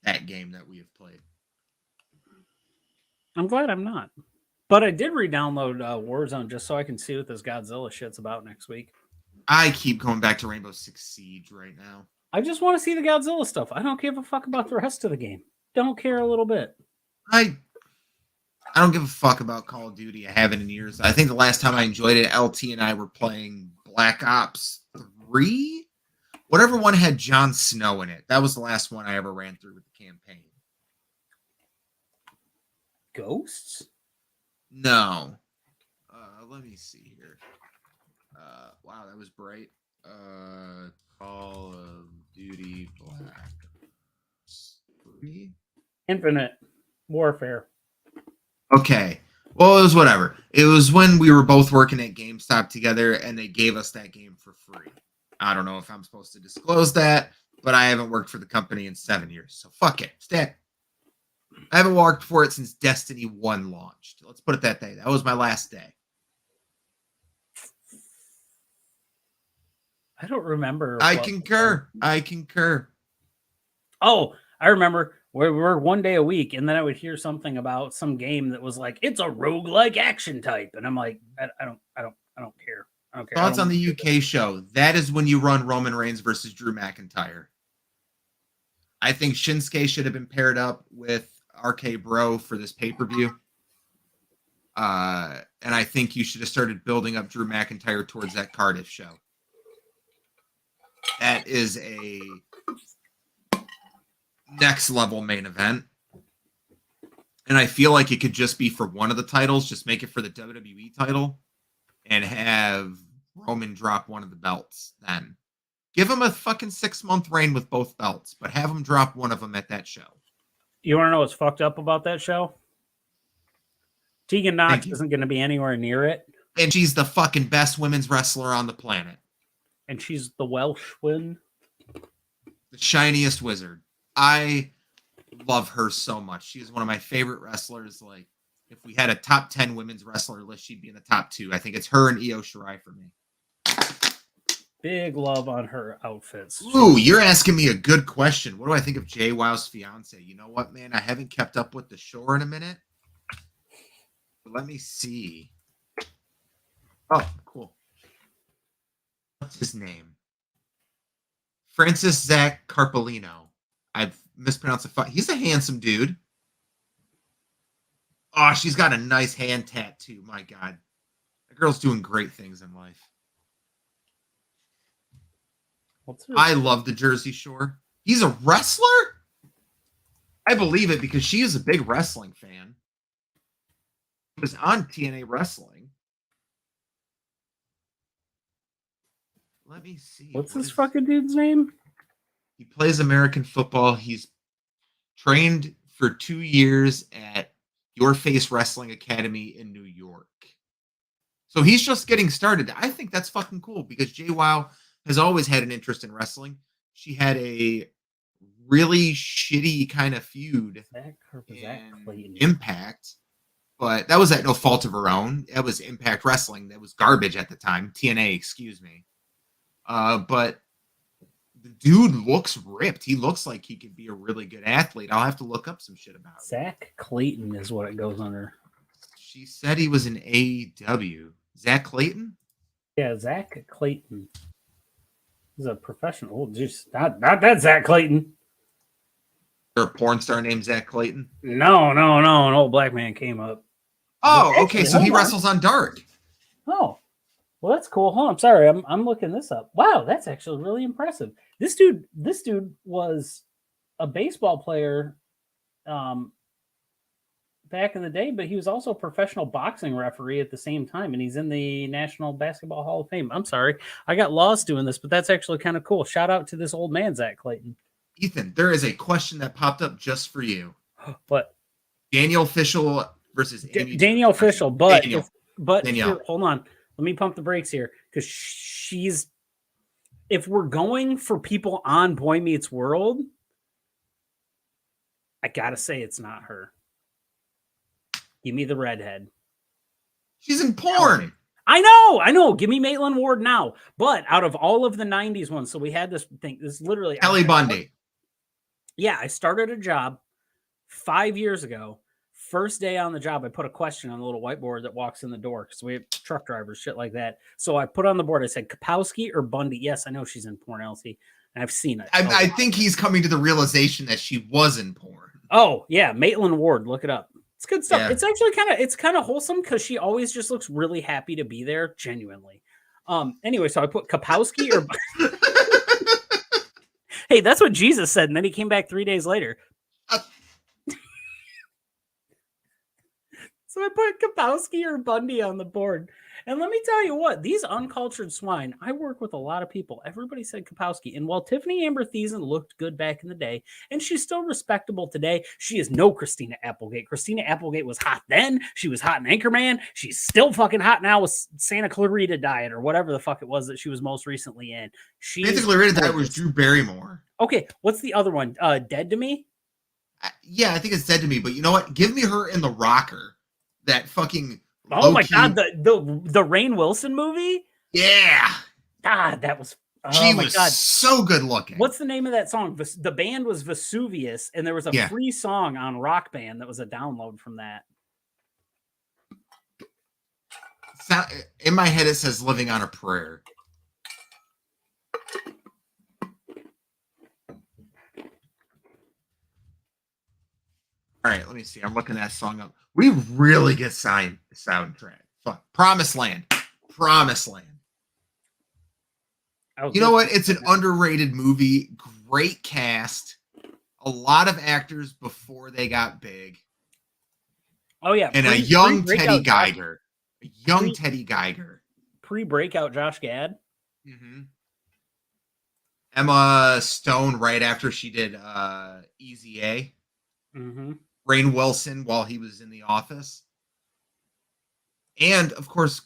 that game that we have played. I'm glad I'm not. But I did re-download Warzone just so I can see what this Godzilla shit's about next week. I keep going back to Rainbow Six Siege right now. I just want to see the Godzilla stuff. I don't give a fuck about the rest of the game. Don't care a little bit. I don't give a fuck about Call of Duty. I haven't in years. I think the last time I enjoyed it, LT and I were playing Black Ops 3. Whatever one had Jon Snow in it. That was the last one I ever ran through with the campaign. Ghosts? No. Let me see here. Wow, that was bright. Call of Duty Black Ops 3. Infinite Warfare. Okay. Well, it was whatever. It was when we were both working at GameStop together and they gave us that game for free. I don't know if I'm supposed to disclose that, but I haven't worked for the company in 7 years. So fuck it. Stat. I haven't worked for it since Destiny 1 launched. Let's put it that day. That was my last day. I don't remember. I concur. Oh, I remember. We were one day a week, and then I would hear something about some game that was like, it's a roguelike action type. And I'm like, I don't care. I don't care. Thoughts on the UK show. That is when you run Roman Reigns versus Drew McIntyre. I think Shinsuke should have been paired up with RK Bro for this pay-per-view. And I think you should have started building up Drew McIntyre towards that Cardiff show. That is a next level main event. And I feel like it could just be for one of the titles. Just make it for the WWE title and have Roman drop one of the belts then. Give him a fucking 6-month reign with both belts, but have him drop one of them at that show. You want to know what's fucked up about that show? Tegan Knox isn't going to be anywhere near it. And she's the fucking best women's wrestler on the planet. And she's the Welsh one. The shiniest wizard. I love her so much. She is one of my favorite wrestlers. Like, if we had a top 10 women's wrestler list, she'd be in the top 2. I think it's her and Io Shirai for me. Big love on her outfits. Ooh, you're asking me a good question. What do I think of Jay Wow's fiance? You know what, man? I haven't kept up with the shore in a minute. But let me see. Oh, cool. What's his name? Francis Zach Carpolino. I've mispronounced the He's a handsome dude. Oh, she's got a nice hand tattoo. My God. That girl's doing great things in life. I love the Jersey Shore. He's a wrestler? I believe it because she is a big wrestling fan. He was on TNA Wrestling. Let me see. What's this fucking dude's name? He plays American football. He's trained for 2 years at Your Face Wrestling Academy in New York. So he's just getting started. I think that's fucking cool because JWoww has always had an interest in wrestling. She had a really shitty kind of feud in Impact, but that was at no fault of her own. It was Impact Wrestling. That was garbage at the time. TNA, excuse me. But the dude looks ripped. He looks like he could be a really good athlete. I'll have to look up some shit about it. Zach Clayton is what it goes under. She said he was in AEW. Zach Clayton? Yeah, Zach Clayton. He's a professional. Oh, just not that Zach Clayton. Is there a porn star named Zach Clayton? No. An old black man came up. Oh, okay. So he wrestles on Dark. Oh, well, that's cool. Hold on. I'm sorry. I'm looking this up. Wow, that's actually really impressive. This dude was a baseball player back in the day, but he was also a professional boxing referee at the same time, and he's in the National Basketball Hall of Fame. I'm sorry. I got lost doing this, but that's actually kind of cool. Shout out to this old man, Zach Clayton. Ethan, there is a question that popped up just for you. What? Daniel Fishel versus Amy Danielle Jo. Fishel, but Danielle. here, hold on. Let me pump the brakes here because she's. If we're going for people on Boy Meets World, I gotta say it's not her. Give me the redhead. She's in porn. I know. Give me Maitland Ward now. But out of all of the 90s ones, so we had this thing. This is literally Kelly Bundy. Yeah, I started a job 5 years ago. First day on the job, I put a question on the little whiteboard that walks in the door because we have truck drivers, shit like that. So I put on the board, I said, Kapowski or Bundy? Yes, I know she's in porn, Elsie. And I've seen it. I think he's coming to the realization that she was in porn. Oh, yeah. Maitland Ward. Look it up. It's good stuff. Yeah. It's actually kind of wholesome because she always just looks really happy to be there, genuinely. Anyway, so I put Kapowski or hey, that's what Jesus said, and then he came back 3 days later. So I put Kapowski or Bundy on the board. And let me tell you what, these uncultured swine, I work with a lot of people. Everybody said Kapowski. And while Tiffany Amber Thiessen looked good back in the day, and she's still respectable today, she is no Christina Applegate. Christina Applegate was hot then. She was hot in Anchorman. She's still fucking hot now with Santa Clarita Diet or whatever the fuck it was that she was most recently in. Santa Clarita Diet was Drew Barrymore. Okay, what's the other one? Dead to Me? Yeah, I think it's Dead to Me. But you know what? Give me her in The Rocker. That fucking... Oh my God, the Rainn Wilson movie? Yeah. God, that was She was so good looking. What's the name of that song? The band was Vesuvius, and there was a free song on Rock Band that was a download from that. In my head, it says Living on a Prayer. All right, let me see. I'm looking that song up. We really get soundtrack. Fuck. Promised Land. You know what? It's an underrated movie. Great cast. A lot of actors before they got big. Oh, yeah. And a young Teddy Geiger. Pre-breakout Josh Gad. Mm-hmm. Emma Stone right after she did Easy A. Mm-hmm. Rainn Wilson while he was in The Office. And, of course,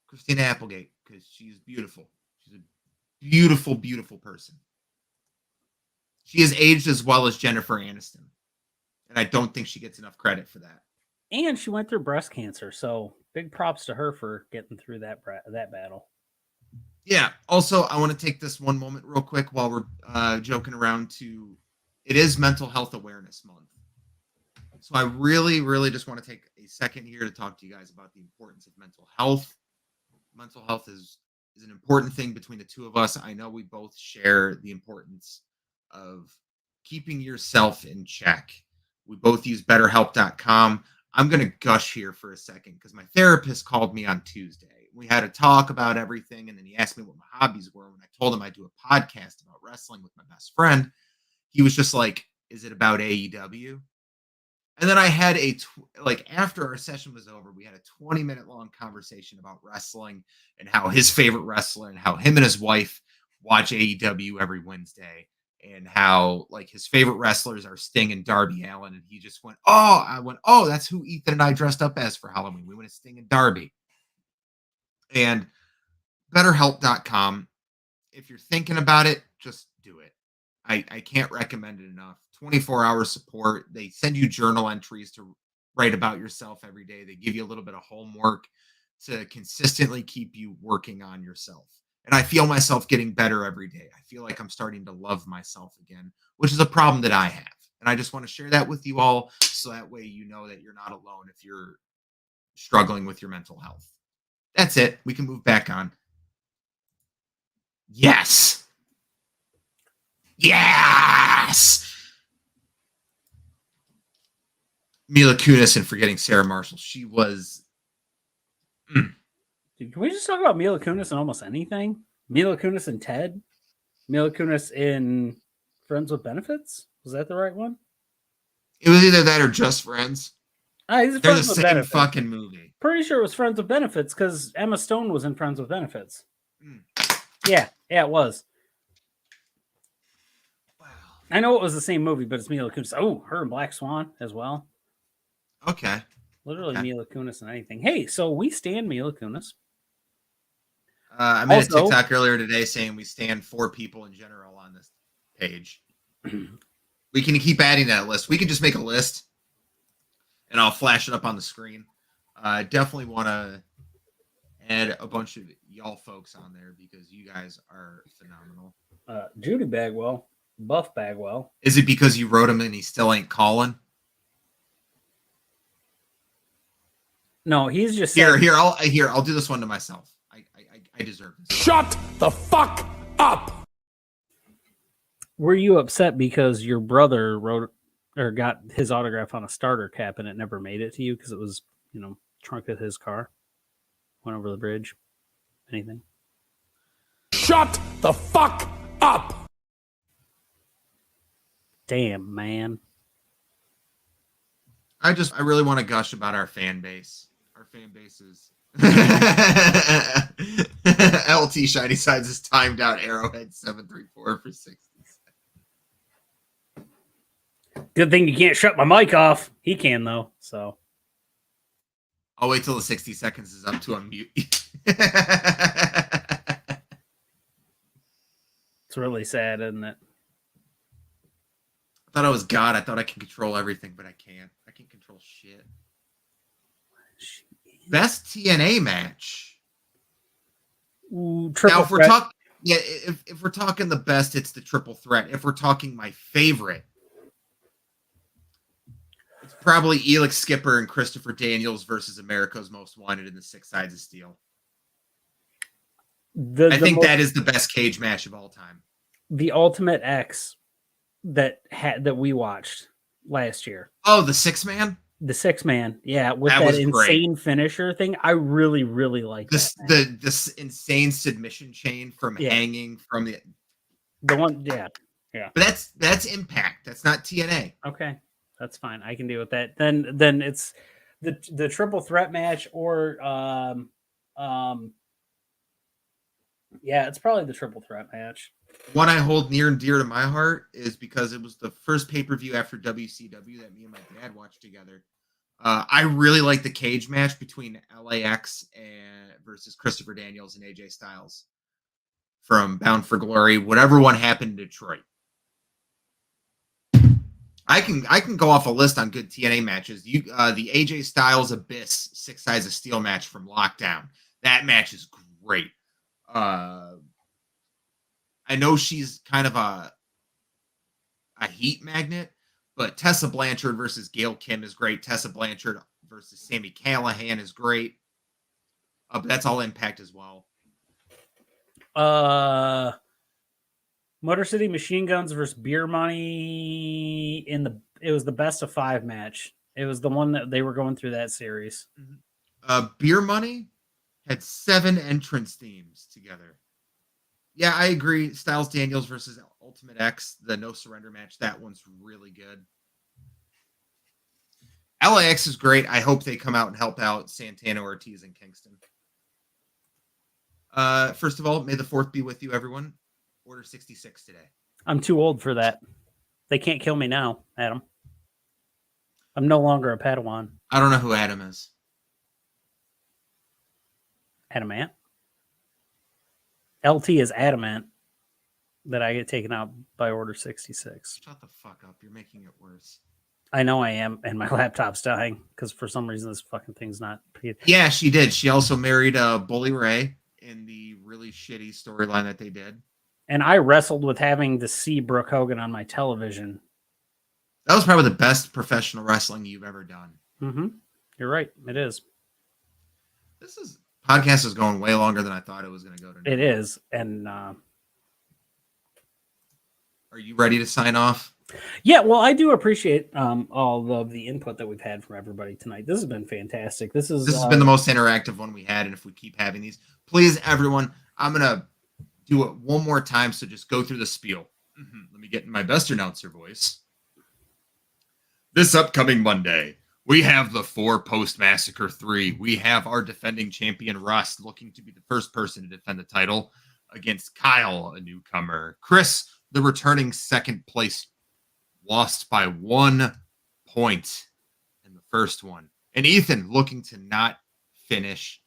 Christina Applegate, because she's beautiful. She's a beautiful, beautiful person. She has aged as well as Jennifer Aniston. And I don't think she gets enough credit for that. And she went through breast cancer, so big props to her for getting through that battle. Yeah. Also, I want to take this one moment real quick while we're joking around to... It is Mental Health Awareness Month. So I really, really just want to take a second here to talk to you guys about the importance of mental health. Mental health is an important thing between the two of us. I know we both share the importance of keeping yourself in check. We both use BetterHelp.com. I'm going to gush here for a second because my therapist called me on Tuesday. We had a talk about everything, and then he asked me what my hobbies were. When I told him I do a podcast about wrestling with my best friend, he was just like, is it about AEW? And then I had after our session was over, we had a 20-minute long conversation about wrestling and how his favorite wrestler and how him and his wife watch AEW every Wednesday and how his favorite wrestlers are Sting and Darby Allin. And he just went, oh, that's who Ethan and I dressed up as for Halloween. We went as Sting and Darby. And BetterHelp.com, if you're thinking about it, just do it. I can't recommend it enough. 24-hour support. They send you journal entries to write about yourself every day. They give you a little bit of homework to consistently keep you working on yourself. And I feel myself getting better every day. I feel like I'm starting to love myself again, which is a problem that I have. And I just want to share that with you all so that way you know that you're not alone if you're struggling with your mental health. That's it. We can move back on. Yes. Mila Kunis and forgetting Sarah Marshall. She was... Dude, can we just talk about Mila Kunis in almost anything? Mila Kunis and Ted? Mila Kunis in Friends with Benefits? Was that the right one? It was either that or Just Friends. They're the same fucking movie. Pretty sure it was Friends with Benefits because Emma Stone was in Friends with Benefits. Yeah, it was. Wow. I know it was the same movie, but it's Mila Kunis. Oh, her and Black Swan as well. Okay. Literally Okay. Mila Kunis and anything. Hey, so we stand Mila Kunis. I made Also- a TikTok earlier today saying we stand 4 people in general on this page. We can keep adding that list. We can just make a list, and I'll flash it up on the screen. I definitely want to add a bunch of y'all folks on there because you guys are phenomenal. Judy Bagwell, Buff Bagwell. Is it because you wrote him and he still ain't calling? No, he's just Here, saying- I'll do this one to myself. I deserve this. Shut the fuck up! Were you upset because your brother wrote or got his autograph on a starter cap and it never made it to you because it was, trunk of his car? Went over the bridge? Anything? Shut the fuck up! Damn, man. I really want to gush about our fan base. Our fan base is LT Shiny Sides is timed out Arrowhead 734 for 60 seconds. Good thing you can't shut my mic off. He can though, so I'll wait till the 60 seconds is up to unmute. it's really sad, isn't it? I thought I was God. I thought I could control everything, but I can't. I can't control shit. Best TNA match. Ooh, Now, if we're threat. talking, if we're talking the best, it's the triple threat. If we're talking my favorite, it's probably Elix Skipper and Christopher Daniels versus America's Most Wanted in the 6 Sides of Steel. I think that is the best cage match of all time. The Ultimate X that we watched last year. Oh, the 6-man? The 6-man, yeah, with That that was insane finisher thing. I really, really like This that. this insane submission chain from hanging from the one, yeah. But that's Impact. That's not TNA. Okay, that's fine. I can deal with that. Then it's the triple threat match, or yeah, it's probably the triple threat match. One I hold near and dear to my heart is because it was the first pay-per-view after WCW that me and my dad watched together. I really like the cage match between LAX versus Christopher Daniels and AJ Styles from Bound for Glory. Whatever one happened in Detroit. I can go off a list on good TNA matches. The AJ Styles Abyss 6 Sides of Steel match from Lockdown. That match is great. I know she's kind of a heat magnet, but Tessa Blanchard versus Gail Kim is great. Tessa Blanchard versus Sami Callihan is great. But that's all Impact as well. Motor City Machine Guns versus Beer Money it was the best of 5 match. It was the one that they were going through that series. Beer Money had 7 entrance themes together. Yeah, I agree. Styles Daniels versus Ultimate X, the No Surrender match, that one's really good. LAX is great. I hope they come out and help out Santana Ortiz and Kingston. First of all, may the 4th be with you, everyone. Order 66 today. I'm too old for that. They can't kill me now, Adam. I'm no longer a Padawan. I don't know who Adam is. Adamant. LT is adamant that I get taken out by Order 66. Shut the fuck up. You're making it worse. I know I am, and my laptop's dying because for some reason this fucking thing's not. Yeah, she did. She also married Bully Ray in the really shitty storyline that they did. And I wrestled with having to see Brooke Hogan on my television. That was probably the best professional wrestling you've ever done. Mm-hmm. You're right. It is. This podcast is going way longer than I thought it was going to go today. It is. And are you ready to sign off? yeah, well, I do appreciate all of the input that we've had from everybody tonight. This has been fantastic. This has been the most interactive one we had, and if we keep having these, please, everyone, I'm gonna do it one more time. So just go through the spiel. Let me get in my best announcer voice. This upcoming Monday, we have the 4 Post Massacre 3. We have our defending champion Russ looking to be the first person to defend the title against Kyle, a newcomer. Chris, the returning second place, lost by 1 point in the first one. And Ethan looking to not finish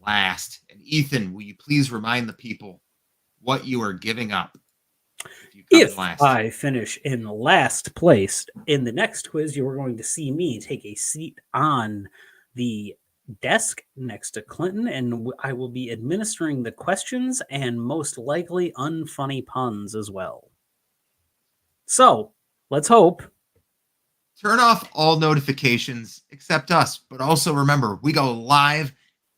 last. And Ethan, will you please remind the people what you are giving up if I finish in last place in the next quiz, you are going to see me take a seat on the desk next to Clinton, and I will be administering the questions and most likely unfunny puns as well. So let's hope. Turn off all notifications except us, but also remember, we go live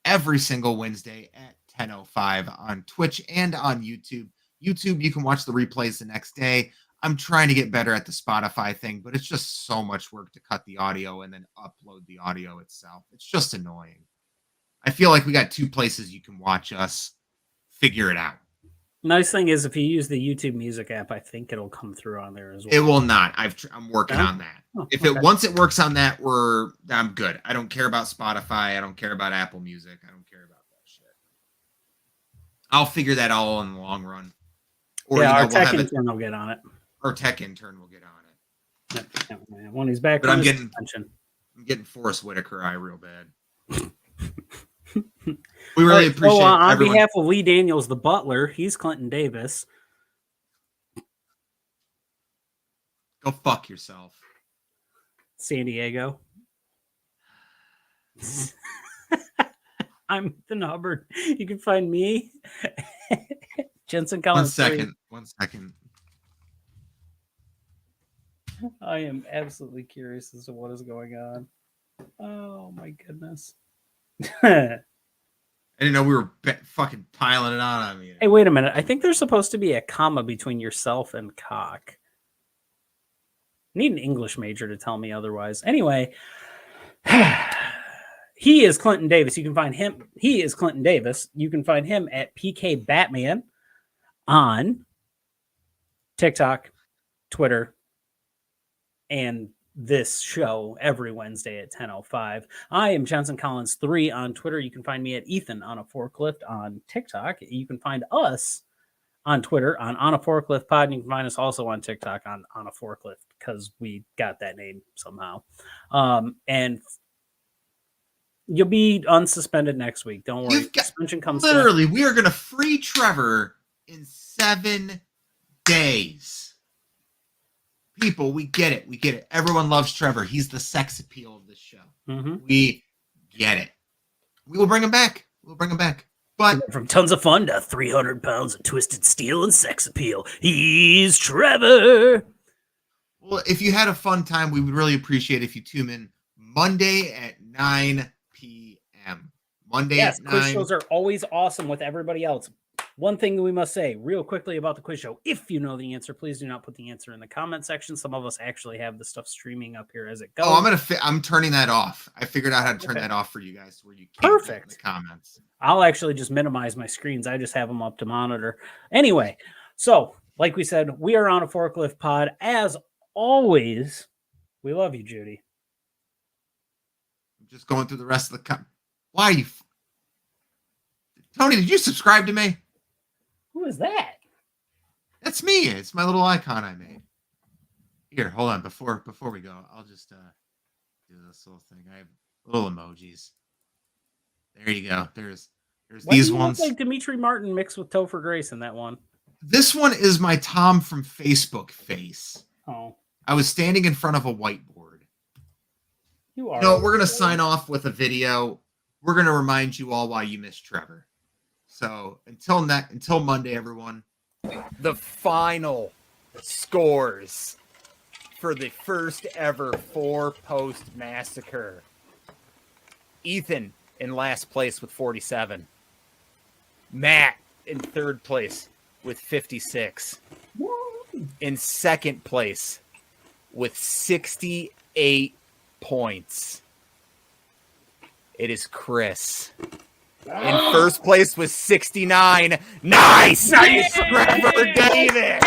every single Wednesday at 10:05 on Twitch and on YouTube. YouTube, you can watch the replays the next day. I'm trying to get better at the Spotify thing, but it's just so much work to cut the audio and then upload the audio itself. It's just annoying. I feel like we got 2 places you can watch us. Figure it out. Nice thing is, if you use the YouTube Music app, I think it'll come through on there as well. It will not. I'm working on that. Once it works on that, I'm good. I don't care about Spotify. I don't care about Apple Music. I don't care about that shit. I'll figure that all in the long run. Or, our tech intern will get on it. Our tech intern will get on it. When he's back, but I'm getting Forrest Whitaker eye real bad. We really appreciate on everyone. behalf of Lee Daniels, the butler, he's Clinton Davis. Go fuck yourself. San Diego. I'm Ethan Hubbard. You can find me. Jensen Collins. 1 second. I am absolutely curious as to what is going on. Oh my goodness. I didn't know we were fucking piling it on me. Hey, wait a minute. I think there's supposed to be a comma between yourself and cock. Need an English major to tell me otherwise. Anyway, he is Clinton Davis. You can find him. He is Clinton Davis. You can find him at PK Batman on TikTok, Twitter, and this show every Wednesday at 10:05. I am Johnson Collins 3 on Twitter. You can find me at Ethan on a Forklift on TikTok. You can find us on Twitter on a Forklift Pod. And you can find us also on TikTok on a Forklift because we got that name somehow. And you'll be unsuspended next week. Don't worry. Suspension comes literally. We are going to free Trevor in 7 days. People, we get it. We get it. Everyone loves Trevor. He's the sex appeal of this show. Mm-hmm. We get it. We will bring him back. We'll bring him back. But from tons of fun to 300 pounds of twisted steel and sex appeal, he's Trevor. Well, if you had a fun time, we would really appreciate if you tune in Monday at 9 p.m. Monday at 9. Quiz shows are always awesome with everybody else. One thing that we must say real quickly about the quiz show, if you know the answer, please do not put the answer in the comment section. Some of us actually have the stuff streaming up here as it goes. Oh, I'm turning that off. I figured out how to turn that off for you guys where you can't put in the comments. I'll actually just minimize my screens. I just have them up to monitor. Anyway, so like we said, we are on a Forklift Pod. As always, we love you, Judy. I'm just going through the rest of the Why are you... Tony, did you subscribe to me? Who is that? That's me. It's my little icon I made. Here, hold on. Before we go, I'll just do this little thing. I have little emojis. There you go. There's these ones. Look like Demetrius Martin mixed with Topher Grace in that one. This one is my Tom from Facebook face. Oh. I was standing in front of a whiteboard. You are. No, we're gonna sign off with a video. We're gonna remind you all why you missed Trevor. So until Monday, everyone. The final scores for the first ever 4-post massacre. Ethan in last place with 47. Matt in third place with 56. In second place with 68 points. It is Chris. In first place with 69. Nice! Trevor Davis!